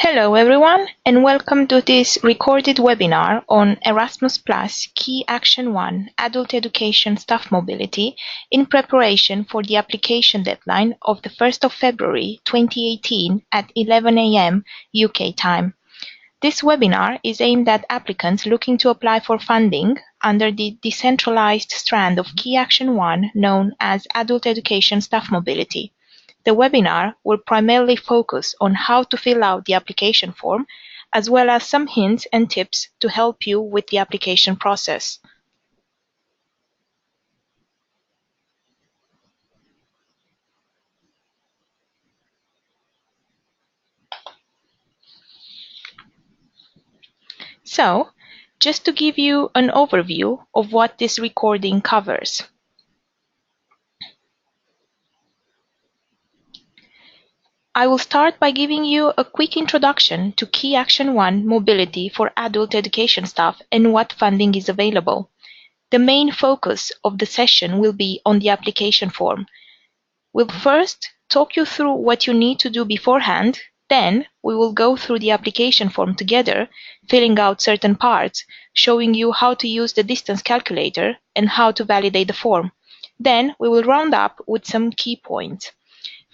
Hello everyone, and welcome to this recorded webinar on Erasmus Plus Key Action 1 Adult Education Staff Mobility in preparation for the application deadline of the 1st of February 2018 at 11 a.m. UK time. This webinar is aimed at applicants looking to apply for funding under the decentralized strand of Key Action 1 known as Adult Education Staff Mobility. The webinar will primarily focus on how to fill out the application form, as well as some hints and tips to help you with the application process. So, just to give you an overview of what this recording covers. I will start by giving you a quick introduction to Key Action 1 Mobility for Adult Education Staff and what funding is available. The main focus of the session will be on the application form. We'll first talk you through what you need to do beforehand, then we will go through the application form together, filling out certain parts, showing you how to use the distance calculator and how to validate the form. Then we will round up with some key points.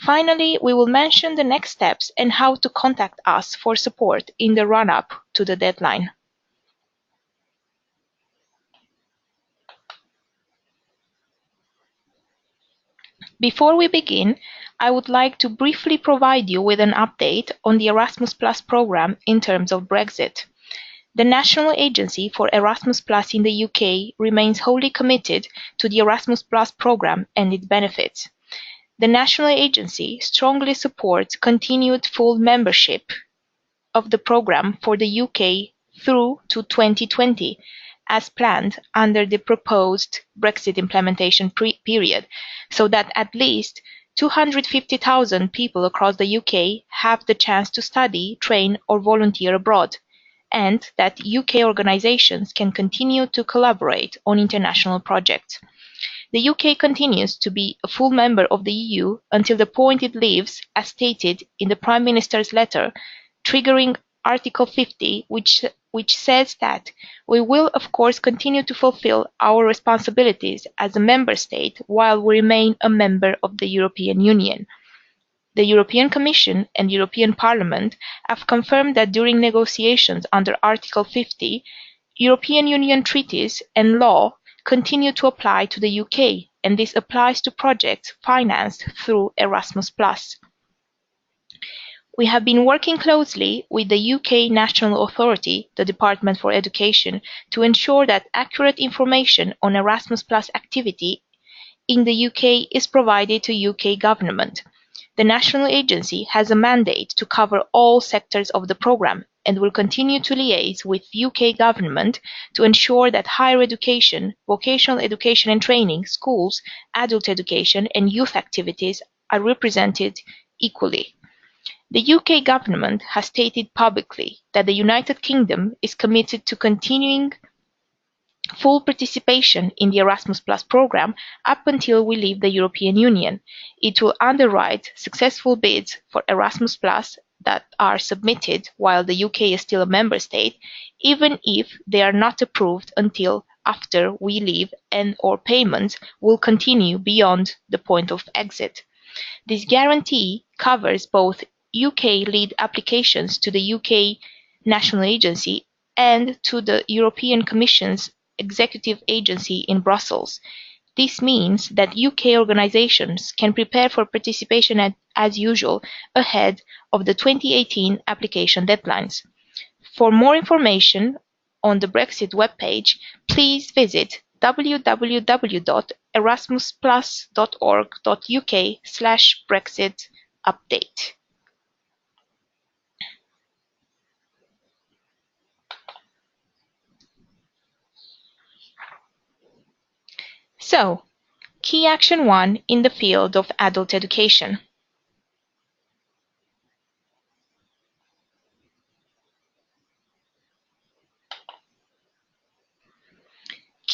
Finally, we will mention the next steps and how to contact us for support in the run-up to the deadline. Before we begin, I would like to briefly provide you with an update on the Erasmus Plus program in terms of Brexit. The National Agency for Erasmus Plus in the UK remains wholly committed to the Erasmus Plus program and its benefits. The National Agency strongly supports continued full membership of the program for the UK through to 2020, as planned under the proposed Brexit implementation period, so that at least 250,000 people across the UK have the chance to study, train or volunteer abroad, and that UK organisations can continue to collaborate on international projects. The UK continues to be a full member of the EU until the point it leaves, as stated in the Prime Minister's letter, triggering Article 50, which says that we will, of course, continue to fulfil our responsibilities as a member state while we remain a member of the European Union. The European Commission and European Parliament have confirmed that during negotiations under Article 50, European Union treaties and law continue to apply to the UK, and this applies to projects financed through Erasmus+. We have been working closely with the UK National Authority, the Department for Education, to ensure that accurate information on Erasmus Plus activity in the UK is provided to UK government. The national agency has a mandate to cover all sectors of the programme and will continue to liaise with UK government to ensure that higher education, vocational education and training, schools, adult education and youth activities are represented equally. The UK government has stated publicly that the United Kingdom is committed to continuing full participation in the Erasmus Plus programme up until we leave the European Union. It will underwrite successful bids for Erasmus Plus that are submitted while the UK is still a member state, even if they are not approved until after we leave, and or payments will continue beyond the point of exit. This guarantee covers both UK-led applications to the UK National Agency and to the European Commission's executive agency in Brussels. This means that UK organisations can prepare for participation as usual ahead of the 2018 application deadlines. For more information on the Brexit webpage, please visit www.erasmusplus.org.uk/Brexit update. So, Key Action 1 in the field of adult education.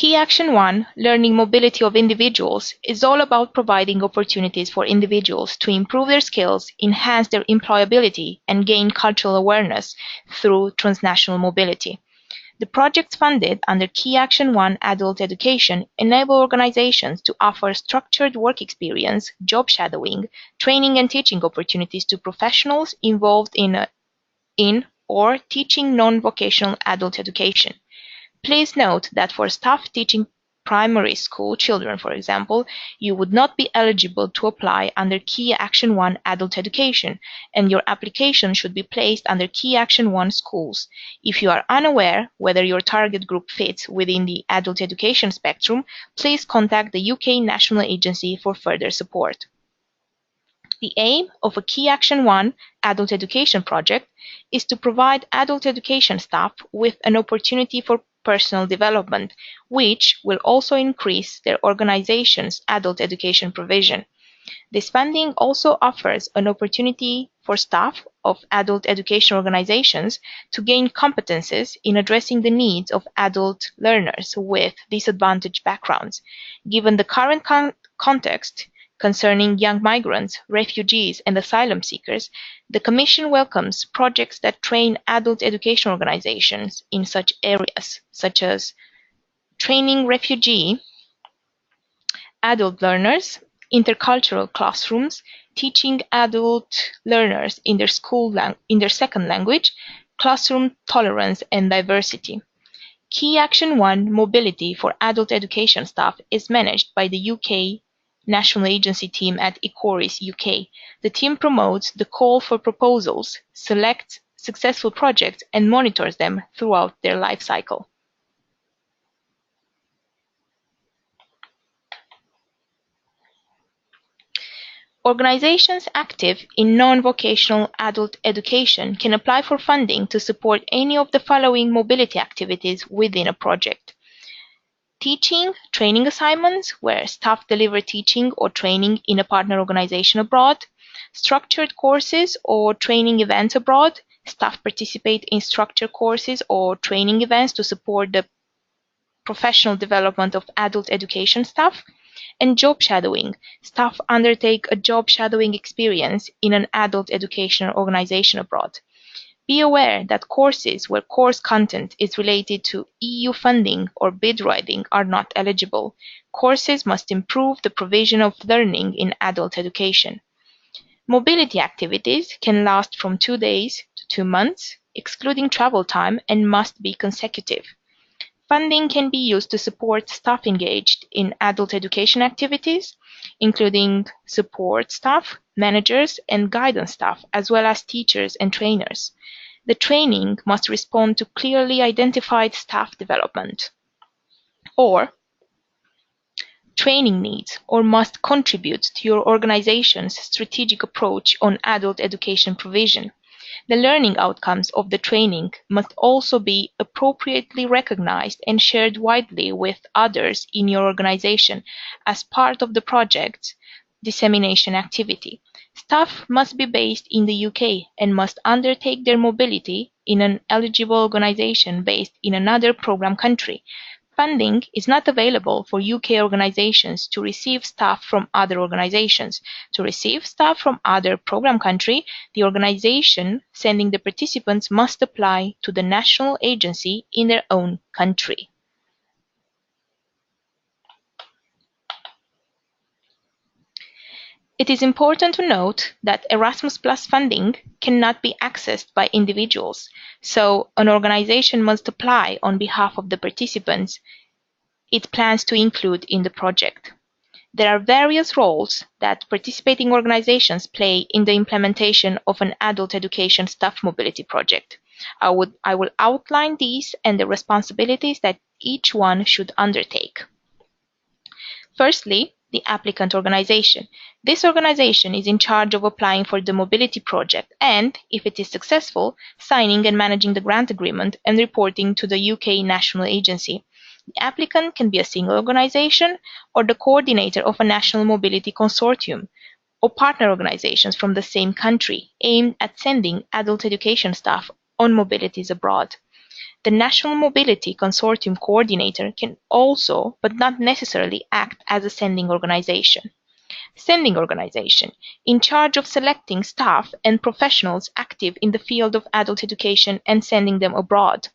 Key Action 1, Learning Mobility of Individuals, is all about providing opportunities for individuals to improve their skills, enhance their employability, and gain cultural awareness through transnational mobility. The projects funded under Key Action 1 Adult Education enable organizations to offer structured work experience, job shadowing, training and teaching opportunities to professionals involved in or teaching non-vocational adult education. Please note that for staff teaching primary school children, for example, you would not be eligible to apply under Key Action 1 Adult Education, and your application should be placed under Key Action 1 Schools. If you are unaware whether your target group fits within the adult education spectrum, please contact the UK National Agency for further support. The aim of a Key Action 1 Adult Education project is to provide adult education staff with an opportunity for personal development, which will also increase their organization's adult education provision. This funding also offers an opportunity for staff of adult education organizations to gain competences in addressing the needs of adult learners with disadvantaged backgrounds. Given the current context concerning young migrants, refugees, and asylum seekers, the Commission welcomes projects that train adult education organizations in such areas, such as training refugee adult learners, intercultural classrooms, teaching adult learners in their second language, classroom tolerance and diversity. Key Action 1 Mobility for Adult Education Staff is managed by the UK National Agency team at Ecoris UK. The team promotes the call for proposals, selects successful projects, and monitors them throughout their life cycle. Organizations active in non-vocational adult education can apply for funding to support any of the following mobility activities within a project. Teaching, training assignments, where staff deliver teaching or training in a partner organization abroad. Structured courses or training events abroad. Staff participate in structured courses or training events to support the professional development of adult education staff. And job shadowing. Staff undertake a job shadowing experience in an adult education organization abroad. Be aware that courses where course content is related to EU funding or bid writing are not eligible. Courses must improve the provision of learning in adult education. Mobility activities can last from 2 days to 2 months, excluding travel time, and must be consecutive. Funding can be used to support staff engaged in adult education activities, including support staff, managers, and guidance staff, as well as teachers and trainers. The training must respond to clearly identified staff development or training needs, or must contribute to your organization's strategic approach on adult education provision. The learning outcomes of the training must also be appropriately recognized and shared widely with others in your organization as part of the project's dissemination activity. Staff must be based in the UK and must undertake their mobility in an eligible organization based in another program country. Funding is not available for UK organizations to receive staff from other organizations. To receive staff from other program country, the organization sending the participants must apply to the national agency in their own country. It is important to note that Erasmus Plus funding cannot be accessed by individuals, so an organization must apply on behalf of the participants it plans to include in the project. There are various roles that participating organizations play in the implementation of an adult education staff mobility project. I will outline these and the responsibilities that each one should undertake. Firstly, the applicant organization. This organization is in charge of applying for the mobility project and, if it is successful, signing and managing the grant agreement and reporting to the UK National Agency. The applicant can be a single organization or the coordinator of a national mobility consortium or partner organizations from the same country aimed at sending adult education staff on mobilities abroad. The National Mobility Consortium Coordinator can also, but not necessarily, act as a sending organization. Sending organization, in charge of selecting staff and professionals active in the field of adult education and sending them abroad.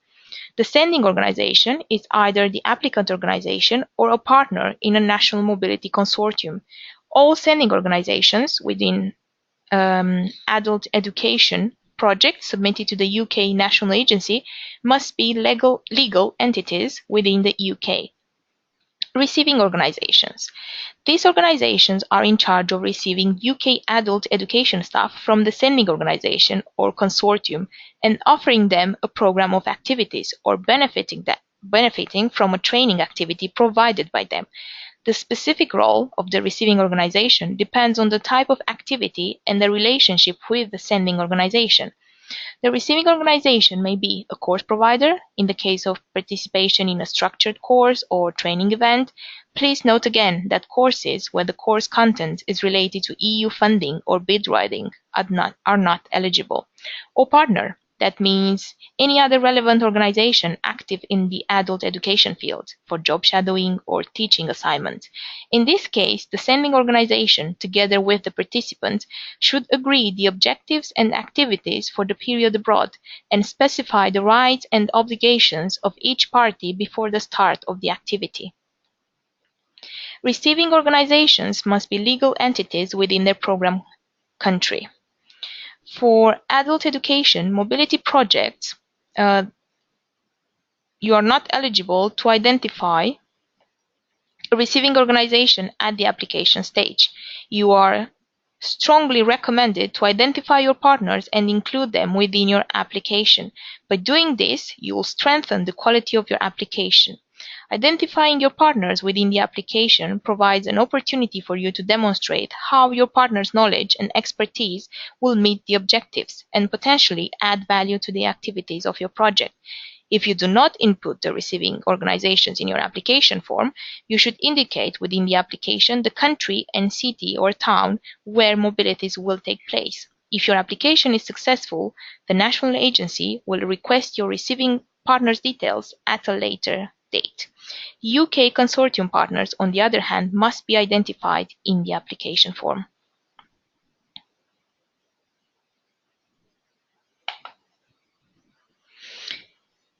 The sending organization is either the applicant organization or a partner in a national mobility consortium. All sending organizations within adult education projects submitted to the UK National Agency must be legal entities within the UK. Receiving organizations. These organizations are in charge of receiving UK adult education staff from the sending organization or consortium and offering them a program of activities or benefiting from a training activity provided by them. The specific role of the receiving organization depends on the type of activity and the relationship with the sending organization. The receiving organization may be a course provider in the case of participation in a structured course or training event. Please note again that courses where the course content is related to EU funding or bid writing are not eligible. Or partner. That means any other relevant organization active in the adult education field for job shadowing or teaching assignment. In this case, the sending organization, together with the participant, should agree the objectives and activities for the period abroad and specify the rights and obligations of each party before the start of the activity. Receiving organizations must be legal entities within their program country. For adult education mobility projects, you are not eligible to identify a receiving organization at the application stage. You are strongly recommended to identify your partners and include them within your application. By doing this, you will strengthen the quality of your application. Identifying your partners within the application provides an opportunity for you to demonstrate how your partner's knowledge and expertise will meet the objectives and potentially add value to the activities of your project. If you do not input the receiving organizations in your application form, you should indicate within the application the country and city or town where mobilities will take place. If your application is successful, the national agency will request your receiving partner's details at a later date. UK consortium partners, on the other hand, must be identified in the application form.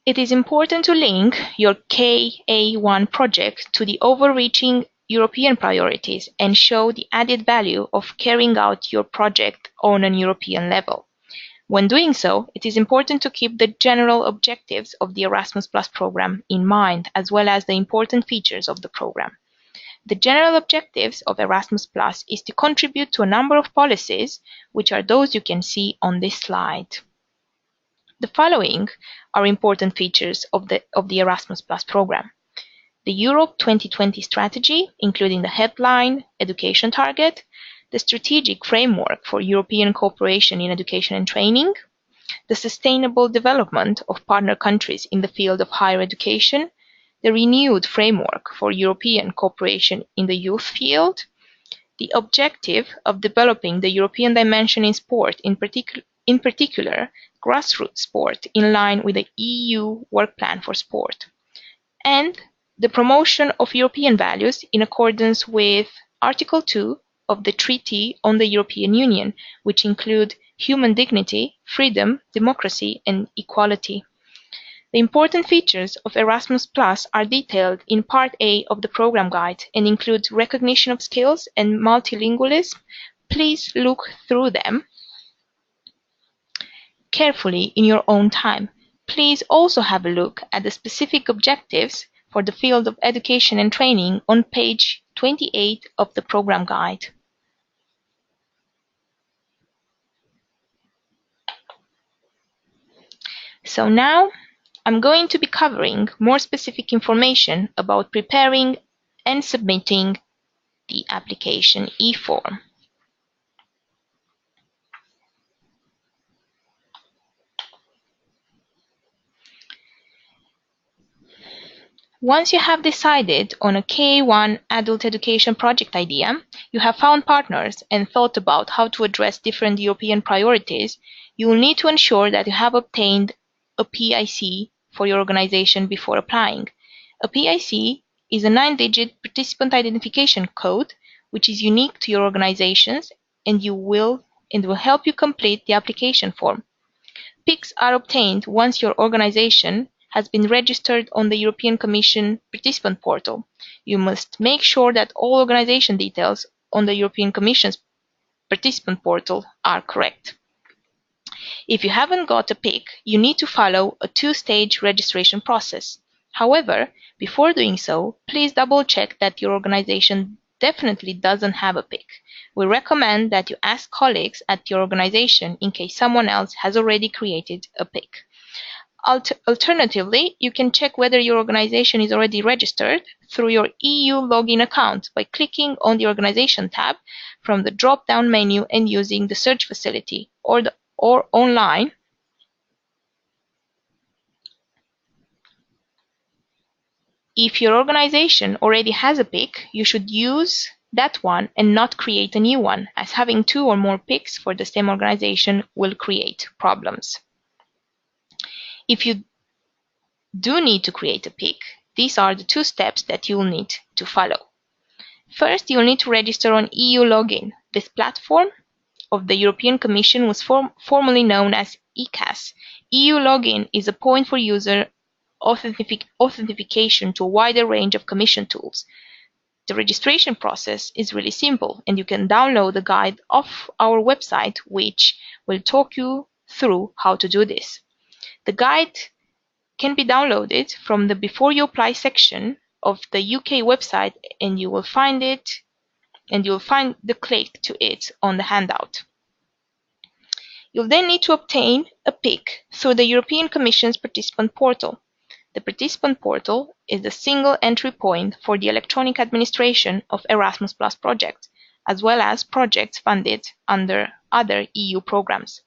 It is important to link your KA1 project to the overreaching European priorities and show the added value of carrying out your project on an European level. When doing so, it is important to keep the general objectives of the Erasmus Plus program in mind, as well as the important features of the program. The general objectives of Erasmus Plus is to contribute to a number of policies, which are those you can see on this slide. The following are important features of the Erasmus Plus program. The Europe 2020 strategy, including the headline, education target, the strategic framework for European cooperation in education and training, the sustainable development of partner countries in the field of higher education, the renewed framework for European cooperation in the youth field, the objective of developing the European dimension in sport, in particular grassroots sport in line with the EU work plan for sport, and the promotion of European values in accordance with Article 2 of the Treaty on the European Union, which include human dignity, freedom, democracy, and equality. The important features of Erasmus Plus are detailed in Part A of the program guide and include recognition of skills and multilingualism. Please look through them carefully in your own time. Please also have a look at the specific objectives for the field of education and training on page 28 of the program guide. So now I'm going to be covering more specific information about preparing and submitting the application eForm. Once you have decided on a KA1 adult education project idea, you have found partners and thought about how to address different European priorities, you will need to ensure that you have obtained a PIC for your organization before applying. A PIC is a 9-digit participant identification code which is unique to your organizations and will help you complete the application form. PICs are obtained once your organization has been registered on the European Commission participant portal. You must make sure that all organization details on the European Commission's participant portal are correct. If you haven't got a PIC, you need to follow a 2-stage registration process. However, before doing so, please double-check that your organization definitely doesn't have a PIC. We recommend that you ask colleagues at your organization in case someone else has already created a PIC. Alternatively, you can check whether your organization is already registered through your EU login account by clicking on the Organization tab from the drop-down menu and using the search facility or online. If your organization already has a PIC, you should use that one and not create a new one, as having 2 or more PICs for the same organization will create problems. If you do need to create a PIC, these are the 2 steps that you'll need to follow. First, you'll need to register on EU Login. This platform of the European Commission was formerly known as ECAS. EU Login is a point for user authentication to a wider range of Commission tools. The registration process is really simple, and you can download the guide off our website, which will talk you through how to do this. The guide can be downloaded from the Before You Apply section of the UK website, and you'll find the click to it on the handout. You'll then need to obtain a PIC through the European Commission's participant portal. The participant portal is the single entry point for the electronic administration of Erasmus Plus projects, as well as projects funded under other EU programs.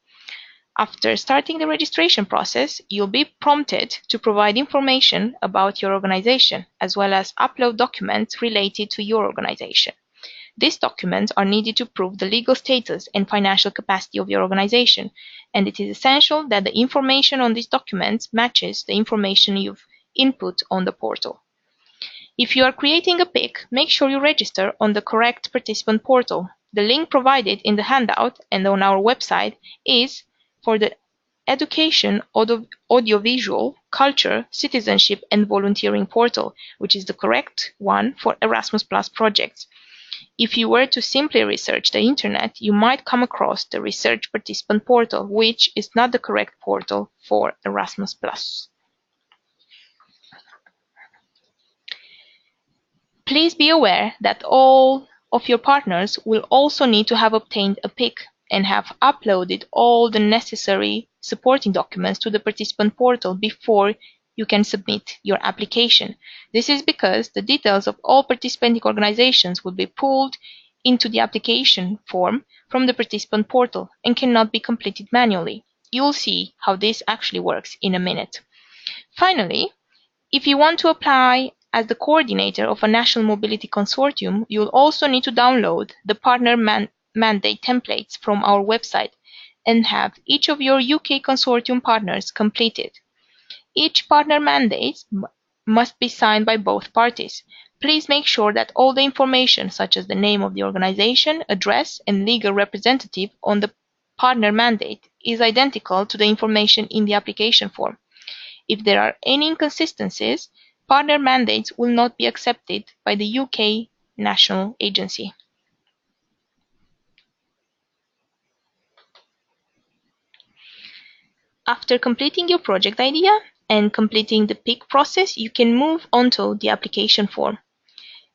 After starting the registration process, you'll be prompted to provide information about your organization, as well as upload documents related to your organization. These documents are needed to prove the legal status and financial capacity of your organization, and it is essential that the information on these documents matches the information you've input on the portal. If you are creating a PIC, make sure you register on the correct participant portal. The link provided in the handout and on our website is for the Education, Audiovisual, Culture, Citizenship and Volunteering portal, which is the correct one for Erasmus Plus projects. If you were to simply research the internet, you might come across the Research Participant portal, which is not the correct portal for Erasmus Plus. Please be aware that all of your partners will also need to have obtained a PIC and have uploaded all the necessary supporting documents to the participant portal before you can submit your application. This is because the details of all participating organizations will be pulled into the application form from the participant portal and cannot be completed manually. You'll see how this actually works in a minute. Finally, if you want to apply as the coordinator of a national mobility consortium, you'll also need to download the partner mandate templates from our website and have each of your UK consortium partners completed. Each partner mandate must be signed by both parties. Please make sure that all the information, such as the name of the organization, address, and legal representative on the partner mandate, is identical to the information in the application form. If there are any inconsistencies, partner mandates will not be accepted by the UK National Agency. After completing your project idea and completing the PIC process, you can move on to the application form.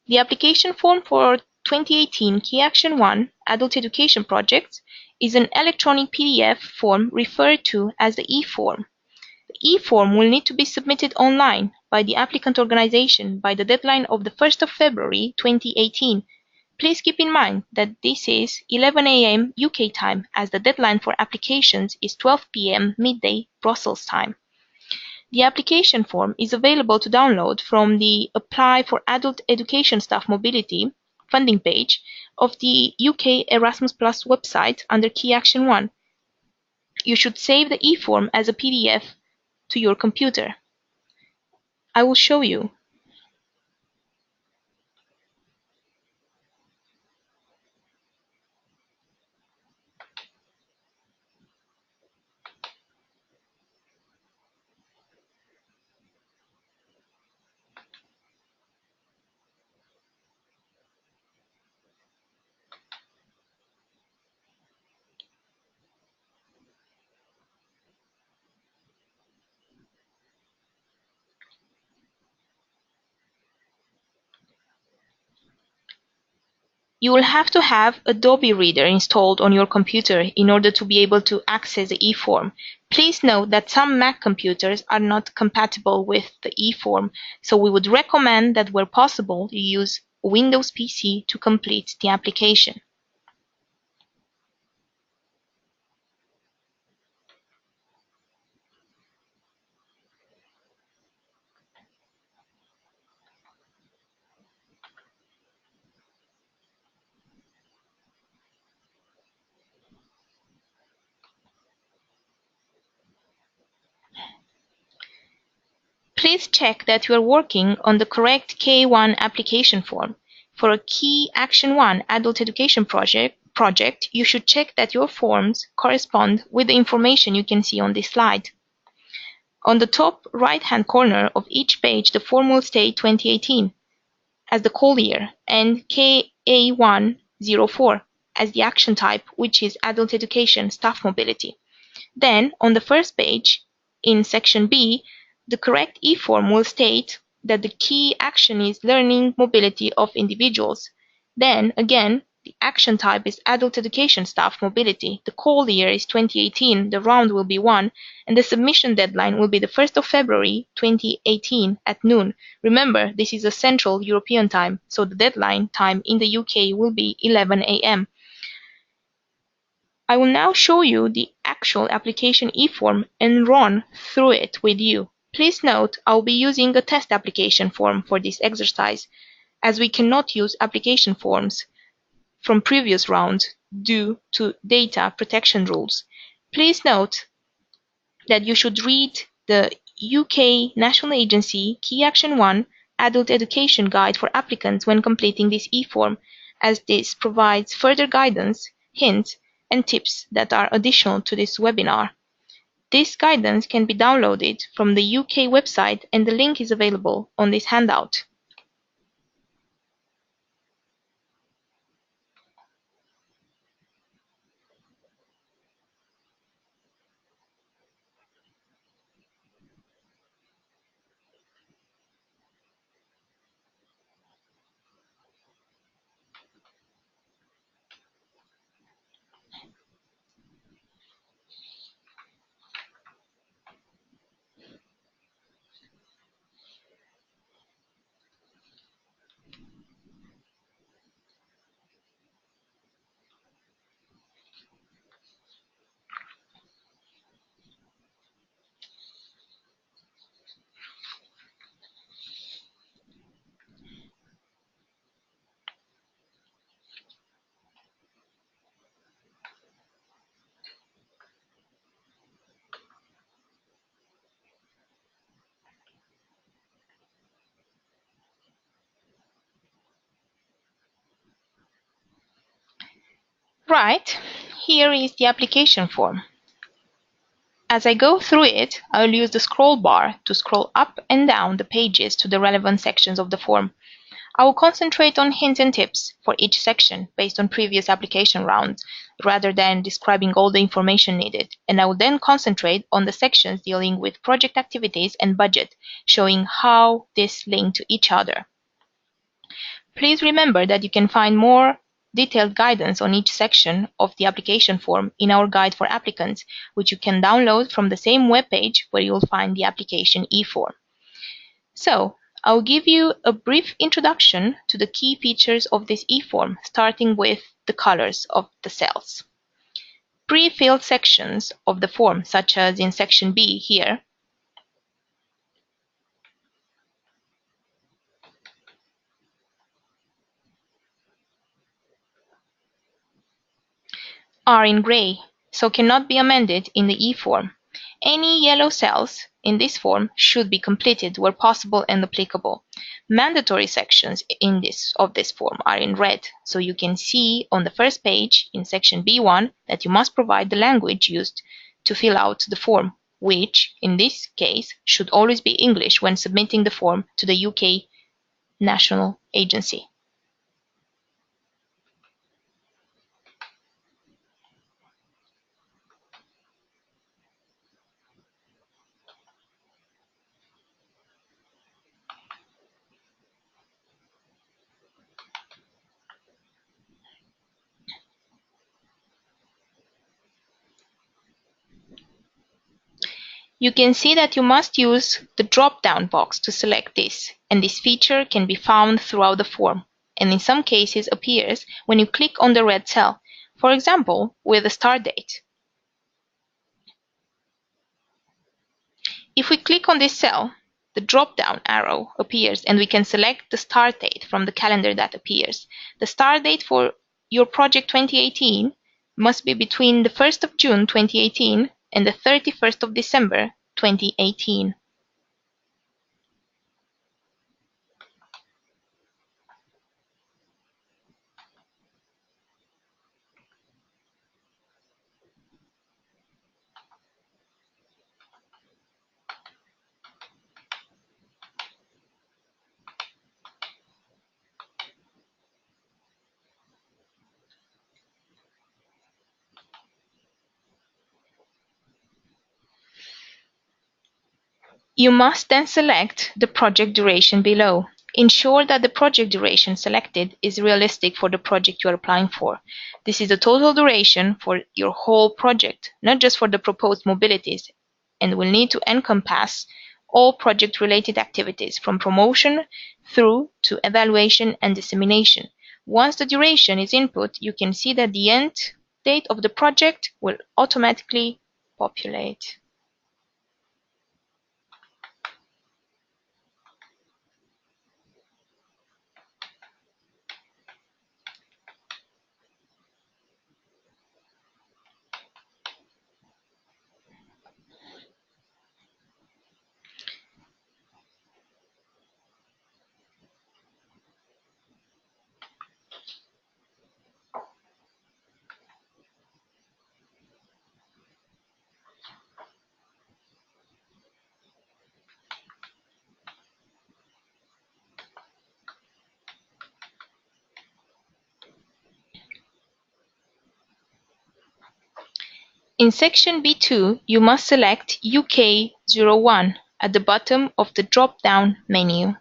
The application form for 2018 Key Action 1 Adult Education Projects is an electronic PDF form referred to as the eForm. The eForm will need to be submitted online by the applicant organization by the deadline of the 1st of February 2018. Please keep in mind that this is 11 a.m. UK time, as the deadline for applications is 12 p.m. midday Brussels time. The application form is available to download from the Apply for Adult Education Staff Mobility funding page of the UK Erasmus Plus website under Key Action 1. You should save the eForm as a PDF to your computer. I will show you. You will have to have Adobe Reader installed on your computer in order to be able to access the eForm. Please note that some Mac computers are not compatible with the eForm, so we would recommend that where possible you use a Windows PC to complete the application. Please check that you are working on the correct K1 application form. For a Key Action 1 Adult Education project, you should check that your forms correspond with the information you can see on this slide. On the top right-hand corner of each page, the form will state 2018 as the call year and KA104 as the action type, which is Adult Education Staff Mobility. Then, on the first page, in section B, the correct eForm will state that the key action is learning mobility of individuals. Then, again, the action type is Adult Education Staff Mobility. The call year is 2018, the round will be 1, and the submission deadline will be the 1st of February 2018 at noon. Remember, this is a Central European time, so the deadline time in the UK will be 11 a.m. I will now show you the actual application eForm and run through it with you. Please note I will be using a test application form for this exercise, as we cannot use application forms from previous rounds due to data protection rules. Please note that you should read the UK National Agency Key Action 1 Adult Education Guide for applicants when completing this eForm, as this provides further guidance, hints, and tips that are additional to this webinar. This guidance can be downloaded from the UK website, and the link is available on this handout. Right, here is the application form. As I go through it, I'll use the scroll bar to scroll up and down the pages to the relevant sections of the form. I will concentrate on hints and tips for each section based on previous application rounds, rather than describing all the information needed, and I will then concentrate on the sections dealing with project activities and budget, showing how this link to each other. Please remember that you can find more detailed guidance on each section of the application form in our guide for applicants, which you can download from the same webpage where you will find the application eForm. So, I'll give you a brief introduction to the key features of this eForm, starting with the colors of the cells. Pre-filled sections of the form, such as in section B here, are in gray, so cannot be amended in the eForm. Any yellow cells in this form should be completed where possible and applicable. Mandatory sections of this form are in red, so you can see on the first page in section B1 that you must provide the language used to fill out the form, which, in this case, should always be English when submitting the form to the UK National Agency. You can see that you must use the drop-down box to select this, and this feature can be found throughout the form, and in some cases appears when you click on the red cell, for example, with the start date. If we click on this cell, the drop-down arrow appears and we can select the start date from the calendar that appears. The start date for your project 2018 must be between the 1st of June 2018 and the 31st of December 2018. You must then select the project duration below. Ensure that the project duration selected is realistic for the project you are applying for. This is the total duration for your whole project, not just for the proposed mobilities, and will need to encompass all project-related activities from promotion through to evaluation and dissemination. Once the duration is input, you can see that the end date of the project will automatically populate. In section B2, you must select UK01 at the bottom of the drop-down menu.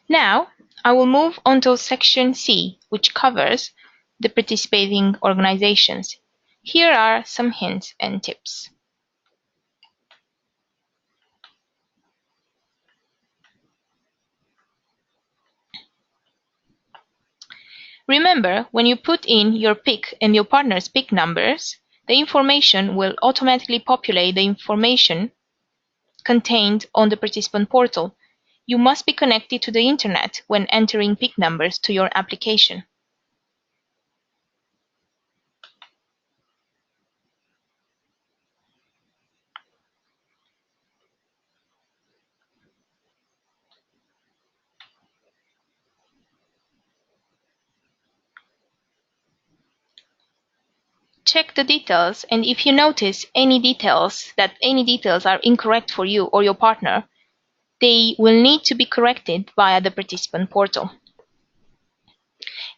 Now, I will move on to section C, which covers the participating organizations. Here are some hints and tips. Remember, when you put in your PIC and your partner's PIC numbers, the information will automatically populate the information contained on the participant portal. You must be connected to the internet when entering PIC numbers to your application. Check the details, and if you notice any details are incorrect for you or your partner, they will need to be corrected via the participant portal.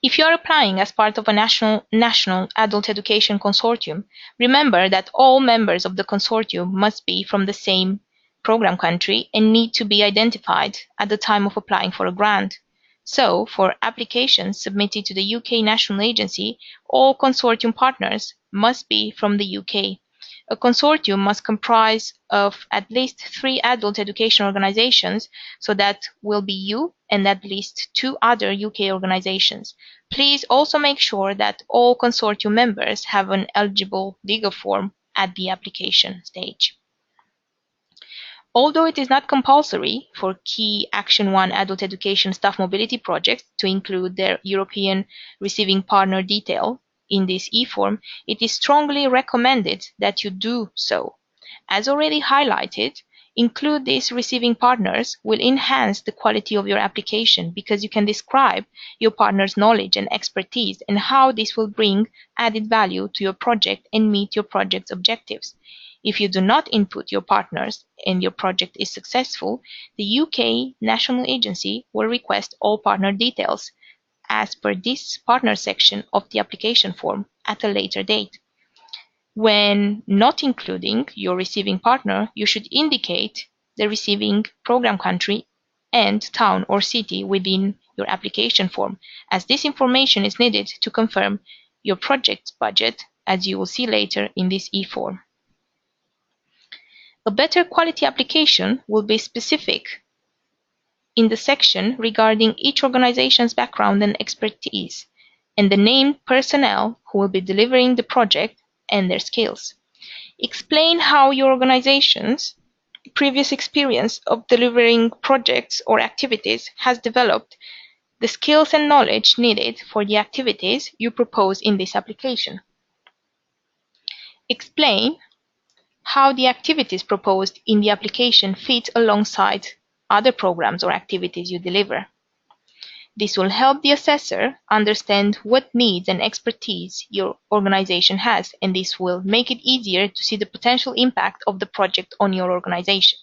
If you are applying as part of a national adult education consortium, remember that all members of the consortium must be from the same program country and need to be identified at the time of applying for a grant. So, for applications submitted to the UK National Agency, all consortium partners must be from the UK. A consortium must comprise of at least 3 adult education organizations, so that will be you and at least 2 other UK organizations. Please also make sure that all consortium members have an eligible legal form at the application stage. Although it is not compulsory for key Action 1 adult education staff mobility projects to include their European receiving partner detail in this eForm, it is strongly recommended that you do so. As already highlighted, include these receiving partners will enhance the quality of your application because you can describe your partner's knowledge and expertise and how this will bring added value to your project and meet your project's objectives. If you do not input your partners and your project is successful, the UK National Agency will request all partner details as per this partner section of the application form at a later date. When not including your receiving partner, you should indicate the receiving program country and town or city within your application form, as this information is needed to confirm your project's budget, as you will see later in this eForm. A better quality application will be specific in the section regarding each organization's background and expertise, and the named personnel who will be delivering the project and their skills. Explain how your organization's previous experience of delivering projects or activities has developed the skills and knowledge needed for the activities you propose in this application. Explain how the activities proposed in the application fit alongside other programs or activities you deliver. This will help the assessor understand what needs and expertise your organization has, and this will make it easier to see the potential impact of the project on your organization.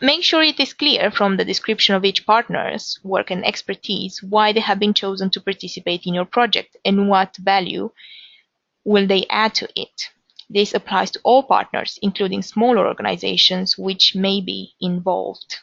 Make sure it is clear from the description of each partner's work and expertise why they have been chosen to participate in your project and what value will they add to it. This applies to all partners, including smaller organizations which may be involved.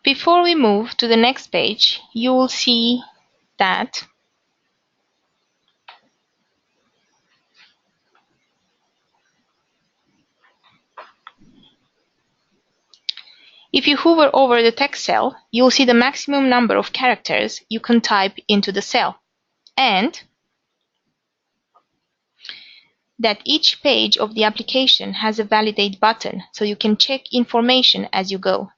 Before we move to the next page, you will see that if you hover over the text cell, you'll see the maximum number of characters you can type into the cell, and that each page of the application has a validate button, so you can check information as you go.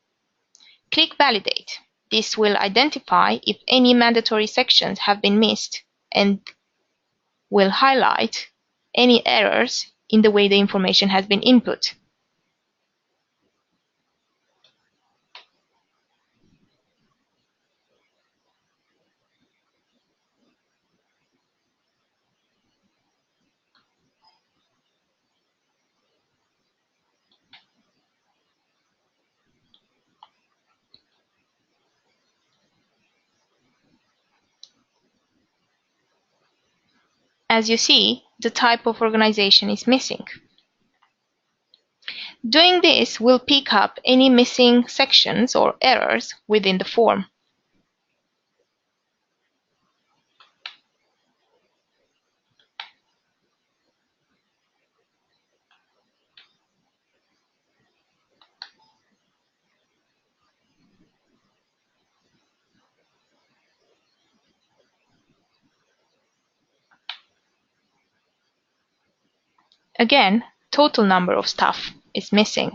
Click Validate. This will identify if any mandatory sections have been missed and will highlight any errors in the way the information has been input. As you see, the type of organization is missing. Doing this will pick up any missing sections or errors within the form. Again, total number of staff is missing.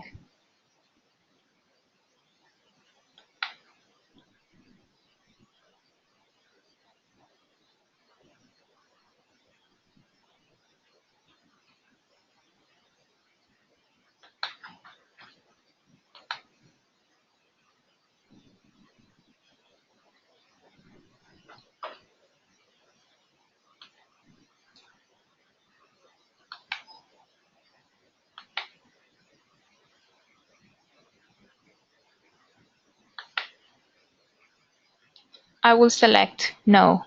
I will select No.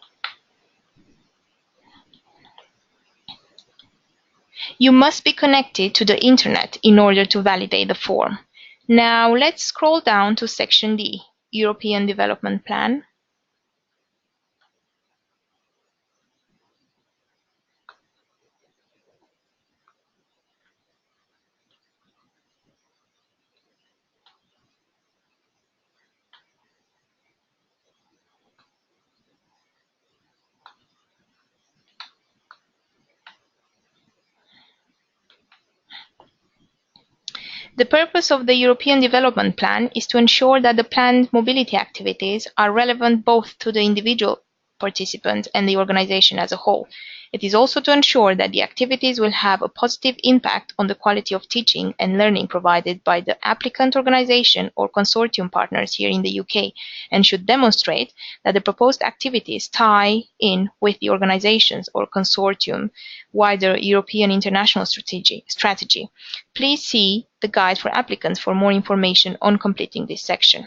You must be connected to the internet in order to validate the form. Now let's scroll down to section D, European Development Plan. The purpose of the European Development Plan is to ensure that the planned mobility activities are relevant both to the individual participant and the organization as a whole. It is also to ensure that the activities will have a positive impact on the quality of teaching and learning provided by the applicant organization or consortium partners here in the UK, and should demonstrate that the proposed activities tie in with the organization's or consortium wider European international strategy. Please see the guide for applicants for more information on completing this section.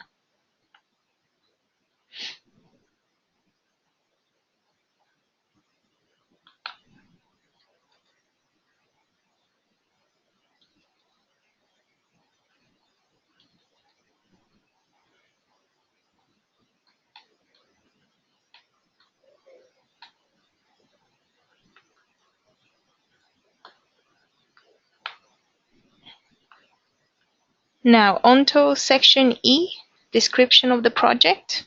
Now on to section E, description of the project.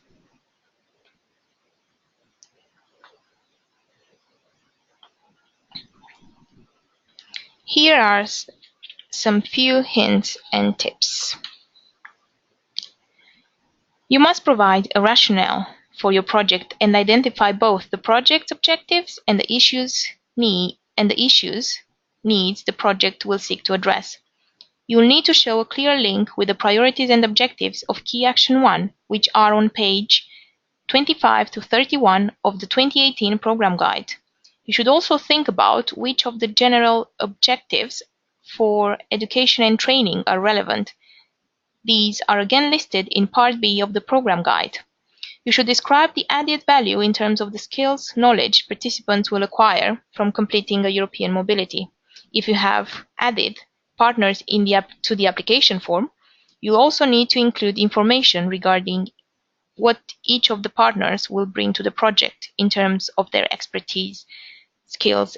Here are some few hints and tips. You must provide a rationale for your project and identify both the project's objectives and the issues needs the project will seek to address. You will need to show a clear link with the priorities and objectives of Key Action 1, which are on page 25 to 31 of the 2018 Program Guide. You should also think about which of the general objectives for education and training are relevant. These are again listed in Part B of the Program Guide. You should describe the added value in terms of the skills, knowledge participants will acquire from completing a European mobility. If you have added partners to the application form, you also need to include information regarding what each of the partners will bring to the project in terms of their expertise, skills,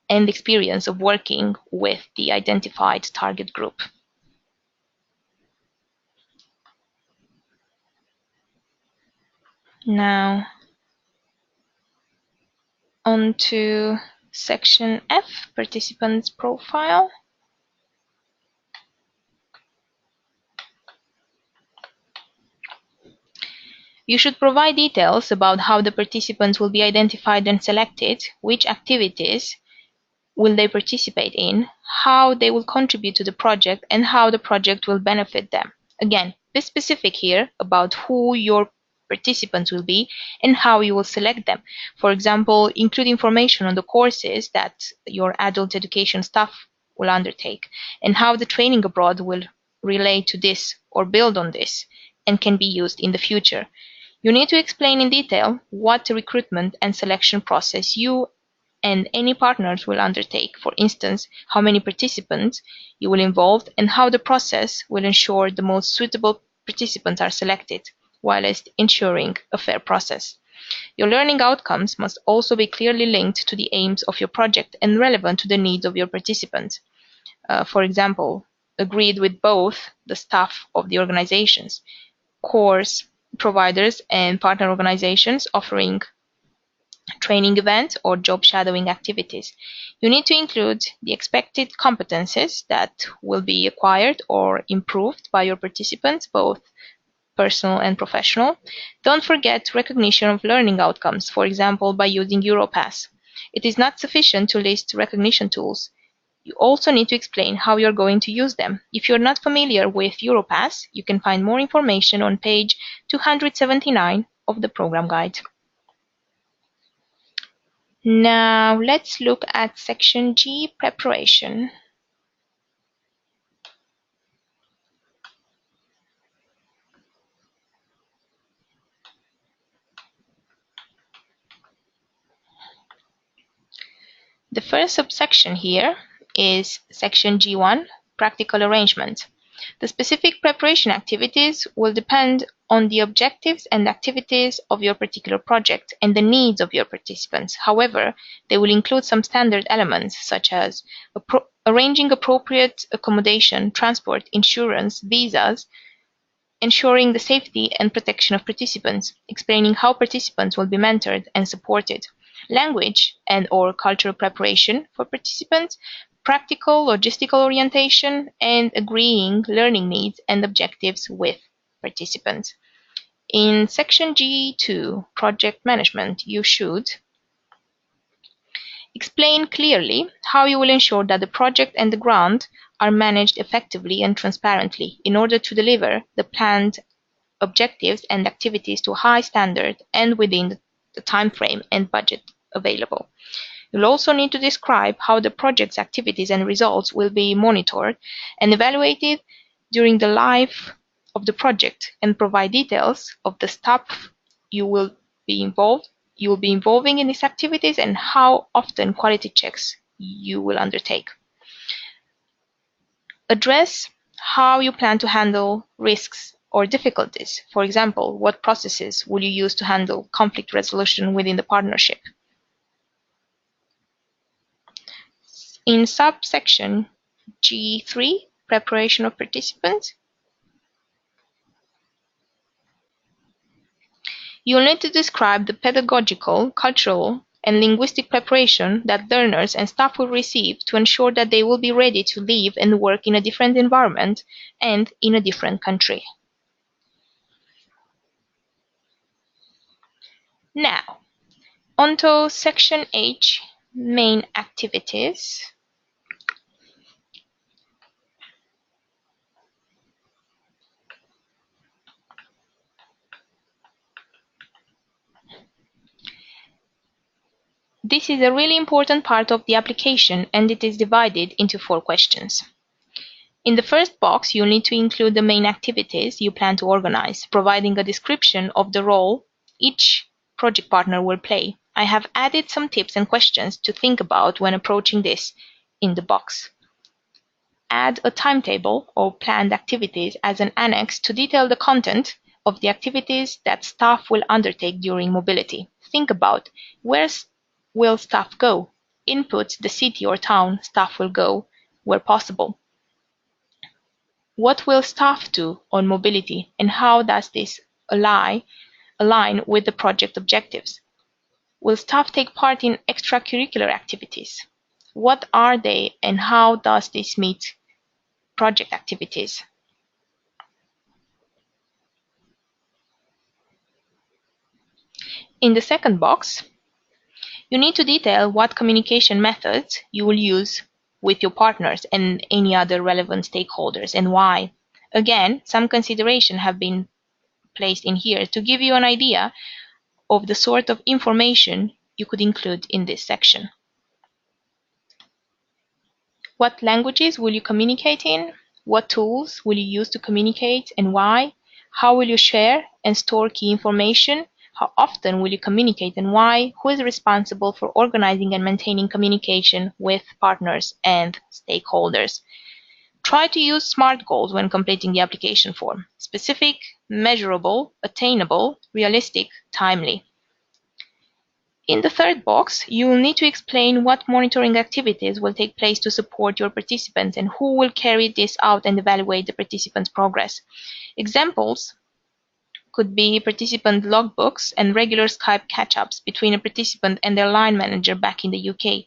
and experience of working with the identified target group. Now, on to section F, participants' profile. You should provide details about how the participants will be identified and selected, which activities will they participate in, how they will contribute to the project, and how the project will benefit them. Again, be specific here about who your participants will be and how you will select them. For example, include information on the courses that your adult education staff will undertake and how the training abroad will relate to this or build on this and can be used in the future. You need to explain in detail what the recruitment and selection process you and any partners will undertake. For instance, how many participants you will involve and how the process will ensure the most suitable participants are selected, whilst ensuring a fair process. Your learning outcomes must also be clearly linked to the aims of your project and relevant to the needs of your participants. For example, agreed with both the staff of the organizations, course providers and partner organizations offering training events or job shadowing activities. You need to include the expected competences that will be acquired or improved by your participants, both personal and professional. Don't forget recognition of learning outcomes, for example, by using Europass. It is not sufficient to list recognition tools. You also need to explain how you're going to use them. If you're not familiar with Europass, you can find more information on page 279 of the program guide. Now let's look at section G, preparation. The first subsection here is section G1, practical arrangement. The specific preparation activities will depend on the objectives and activities of your particular project and the needs of your participants. However, they will include some standard elements such as arranging appropriate accommodation, transport, insurance, visas, ensuring the safety and protection of participants, explaining how participants will be mentored and supported, language and/or cultural preparation for participants, practical logistical orientation, and agreeing learning needs and objectives with participants. In section G2, project management, you should explain clearly how you will ensure that the project and the grant are managed effectively and transparently in order to deliver the planned objectives and activities to a high standard and within the time frame and budget available. You'll also need to describe how the project's activities and results will be monitored and evaluated during the life of the project and provide details of the staff you will be involving in these activities and how often quality checks you will undertake. Address how you plan to handle risks or difficulties. For example, what processes will you use to handle conflict resolution within the partnership? In subsection G3, preparation of participants, you'll need to describe the pedagogical, cultural, and linguistic preparation that learners and staff will receive to ensure that they will be ready to live and work in a different environment and in a different country. Now, onto section H, main activities. This is a really important part of the application and it is divided into 4 questions. In the first box, you'll need to include the main activities you plan to organize, providing a description of the role each project partner will play. I have added some tips and questions to think about when approaching this in the box. Add a timetable or planned activities as an annex to detail the content of the activities that staff will undertake during mobility. Think about where will staff go? Input the city or town staff will go where possible. What will staff do on mobility and how does this align with the project objectives? Will staff take part in extracurricular activities? What are they and how does this meet project activities? In the second box, you need to detail what communication methods you will use with your partners and any other relevant stakeholders and why. Again, some consideration have been placed in here to give you an idea of the sort of information you could include in this section. What languages will you communicate in? What tools will you use to communicate and why? How will you share and store key information? How often will you communicate and why? Who is responsible for organizing and maintaining communication with partners and stakeholders? Try to use SMART goals when completing the application form. Specific, measurable, attainable, realistic, timely. In the third box, you will need to explain what monitoring activities will take place to support your participants and who will carry this out and evaluate the participants' progress. Examples could be participant logbooks and regular Skype catch-ups between a participant and their line manager back in the UK.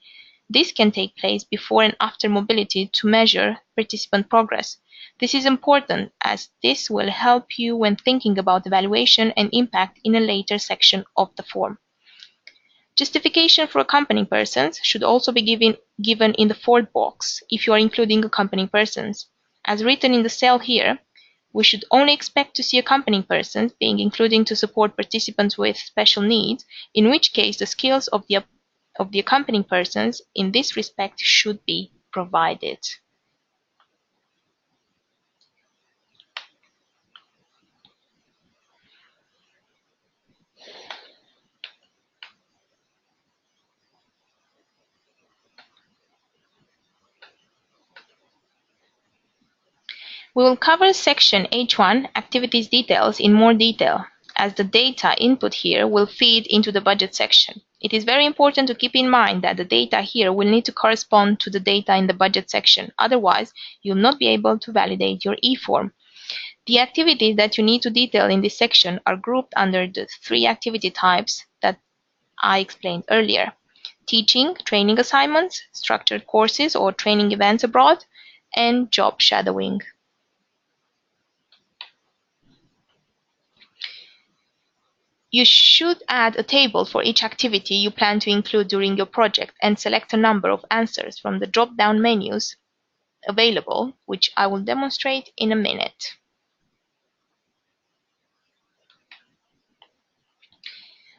This can take place before and after mobility to measure participant progress. This is important as this will help you when thinking about evaluation and impact in a later section of the form. Justification for accompanying persons should also be given in the fourth box if you are including accompanying persons. As written in the cell here, we should only expect to see accompanying persons being included to support participants with special needs, in which case the skills of the accompanying persons in this respect should be provided. We will cover section H1 activities details in more detail, as the data input here will feed into the budget section. It is very important to keep in mind that the data here will need to correspond to the data in the budget section. Otherwise, you'll not be able to validate your eForm. The activities that you need to detail in this section are grouped under the 3 activity types that I explained earlier: teaching, training assignments, structured courses or training events abroad, and job shadowing. You should add a table for each activity you plan to include during your project and select a number of answers from the drop-down menus available, which I will demonstrate in a minute.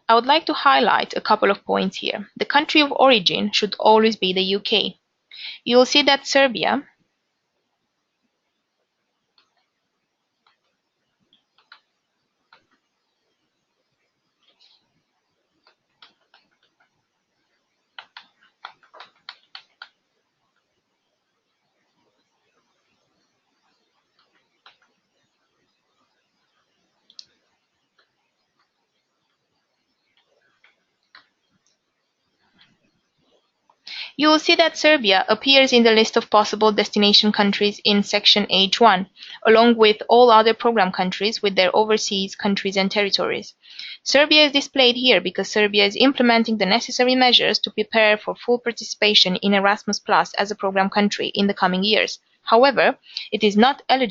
I would like to highlight a couple of points here. The country of origin should always be the UK. You will see that Serbia You will see that Serbia appears in the list of possible destination countries in section H1, along with all other program countries with their overseas countries and territories. Serbia is displayed here because Serbia is implementing the necessary measures to prepare for full participation in Erasmus Plus as a program country in the coming years. However, it is not an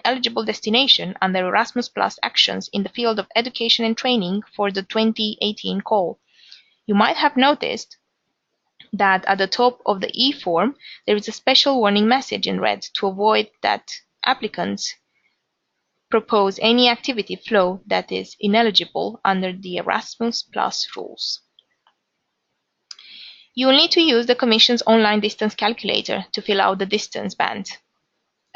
eligible destination under Erasmus Plus actions in the field of education and training for the 2018 call. You might have noticed that at the top of the eForm there is a special warning message in red to avoid that applicants propose any activity flow that is ineligible under the Erasmus Plus rules. You will need to use the Commission's online distance calculator to fill out the distance band.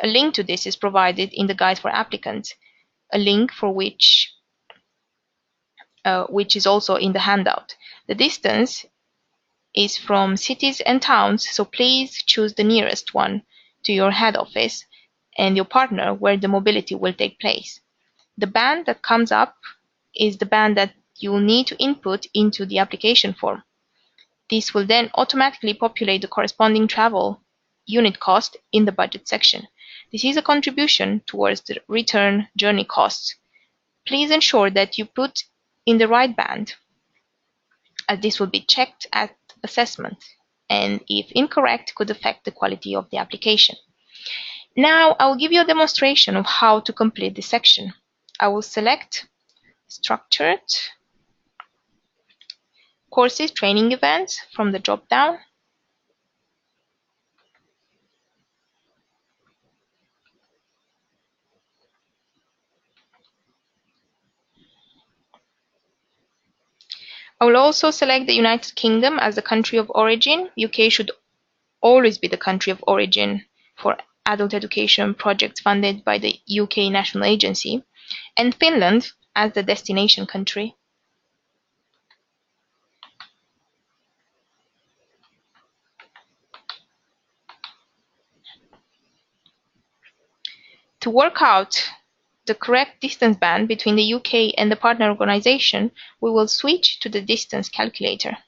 A link to this is provided in the guide for applicants, a link for which is also in the handout. The distance is from cities and towns, so please choose the nearest one to your head office and your partner where the mobility will take place. The band that comes up is the band that you will need to input into the application form. This will then automatically populate the corresponding travel unit cost in the budget section. This is a contribution towards the return journey costs. Please ensure that you put in the right band, as this will be checked at assessment, and if incorrect, could affect the quality of the application. Now I will give you a demonstration of how to complete this section. I will select Structured Courses Training Events from the drop-down. I will also select the United Kingdom as the country of origin. UK should always be the country of origin for adult education projects funded by the UK National Agency, and Finland as the destination country. To work out the correct distance band between the UK and the partner organization, we will switch to the distance calculator.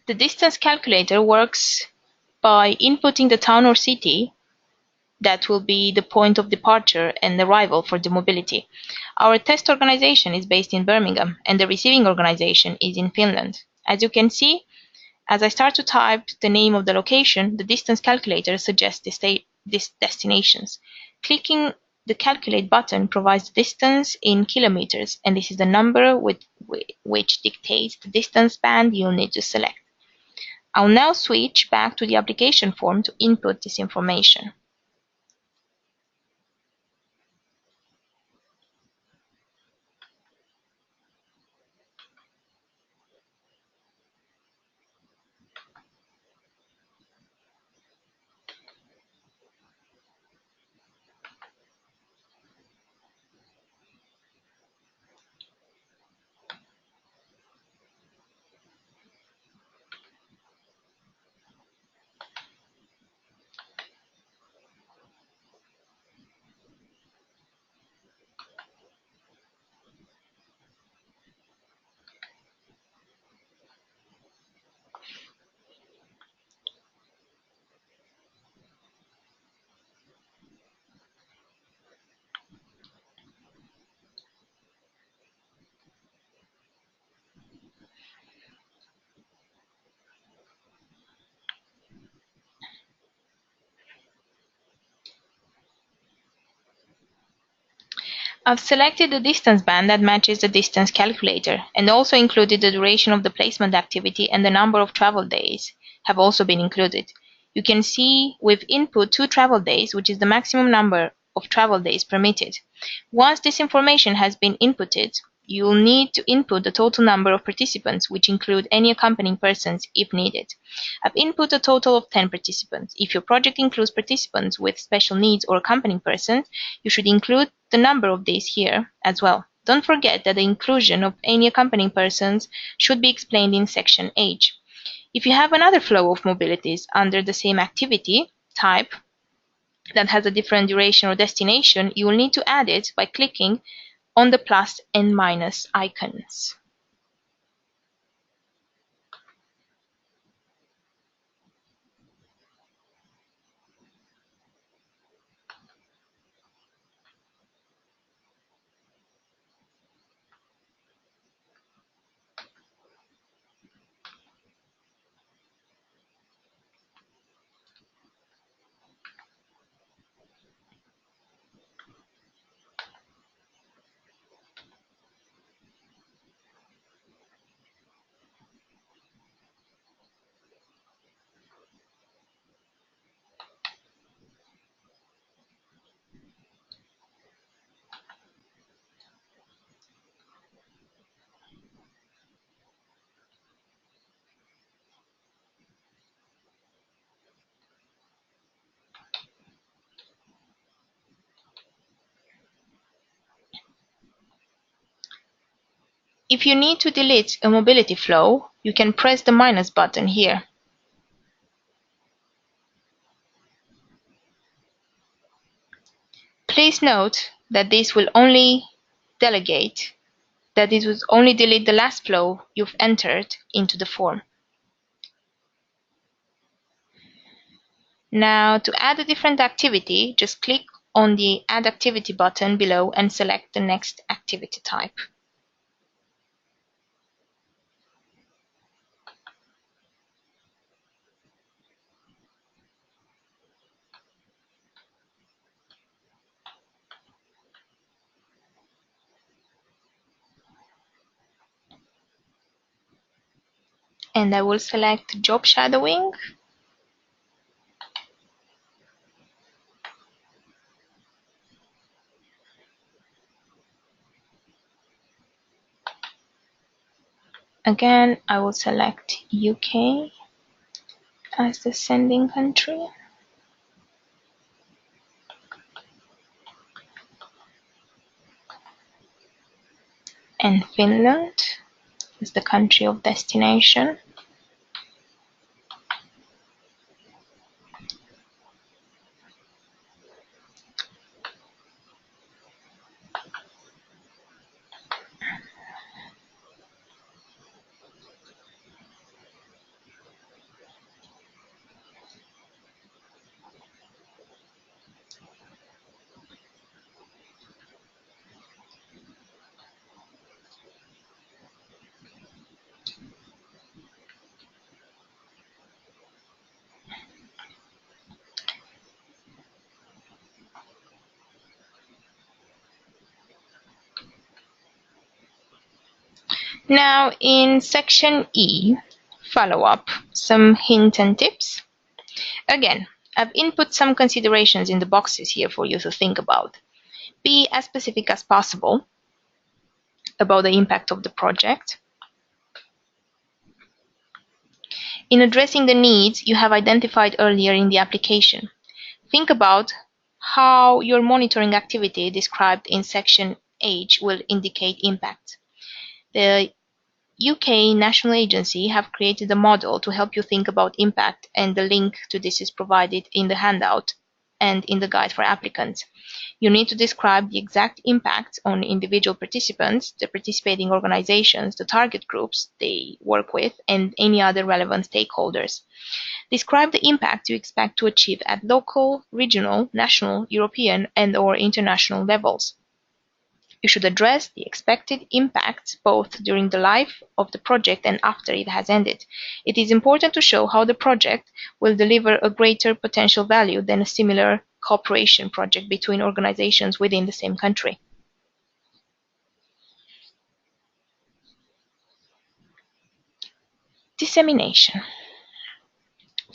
The distance calculator works by inputting the town or city that will be the point of departure and arrival for the mobility. Our test organization is based in Birmingham, and the receiving organization is in Finland. As you can see, as I start to type the name of the location, the distance calculator suggests these destinations. Clicking the calculate button provides the distance in kilometers, and this is the number which dictates the distance band you'll need to select. I'll now switch back to the application form to input this information. I've selected the distance band that matches the distance calculator, and also included the duration of the placement activity, and the number of travel days have also been included. You can see we've input 2 travel days, which is the maximum number of travel days permitted. Once this information has been inputted, you will need to input the total number of participants, which include any accompanying persons if needed. I've input a total of 10 participants. If your project includes participants with special needs or accompanying persons, you should include the number of these here as well. Don't forget that the inclusion of any accompanying persons should be explained in section H. If you have another flow of mobilities under the same activity type that has a different duration or destination, you will need to add it by clicking on the plus and minus icons. If you need to delete a mobility flow, you can press the minus button here. Please note that this will only delete the last flow you've entered into the form. Now, to add a different activity, just click on the Add Activity button below and select the next activity type. And I will select Job Shadowing. Again, I will select UK as the sending country. And Finland is the country of destination. Now in section E, follow-up, some hint and tips. Again, I've input some considerations in the boxes here for you to think about. Be as specific as possible about the impact of the project. In addressing the needs you have identified earlier in the application, think about how your monitoring activity described in section H will indicate impact. The UK National Agency have created a model to help you think about impact, and the link to this is provided in the handout and in the guide for applicants. You need to describe the exact impact on individual participants, the participating organizations, the target groups they work with, and any other relevant stakeholders. Describe the impact you expect to achieve at local, regional, national, European, and/or international levels. You should address the expected impacts both during the life of the project and after it has ended. It is important to show how the project will deliver a greater potential value than a similar cooperation project between organizations within the same country. Dissemination.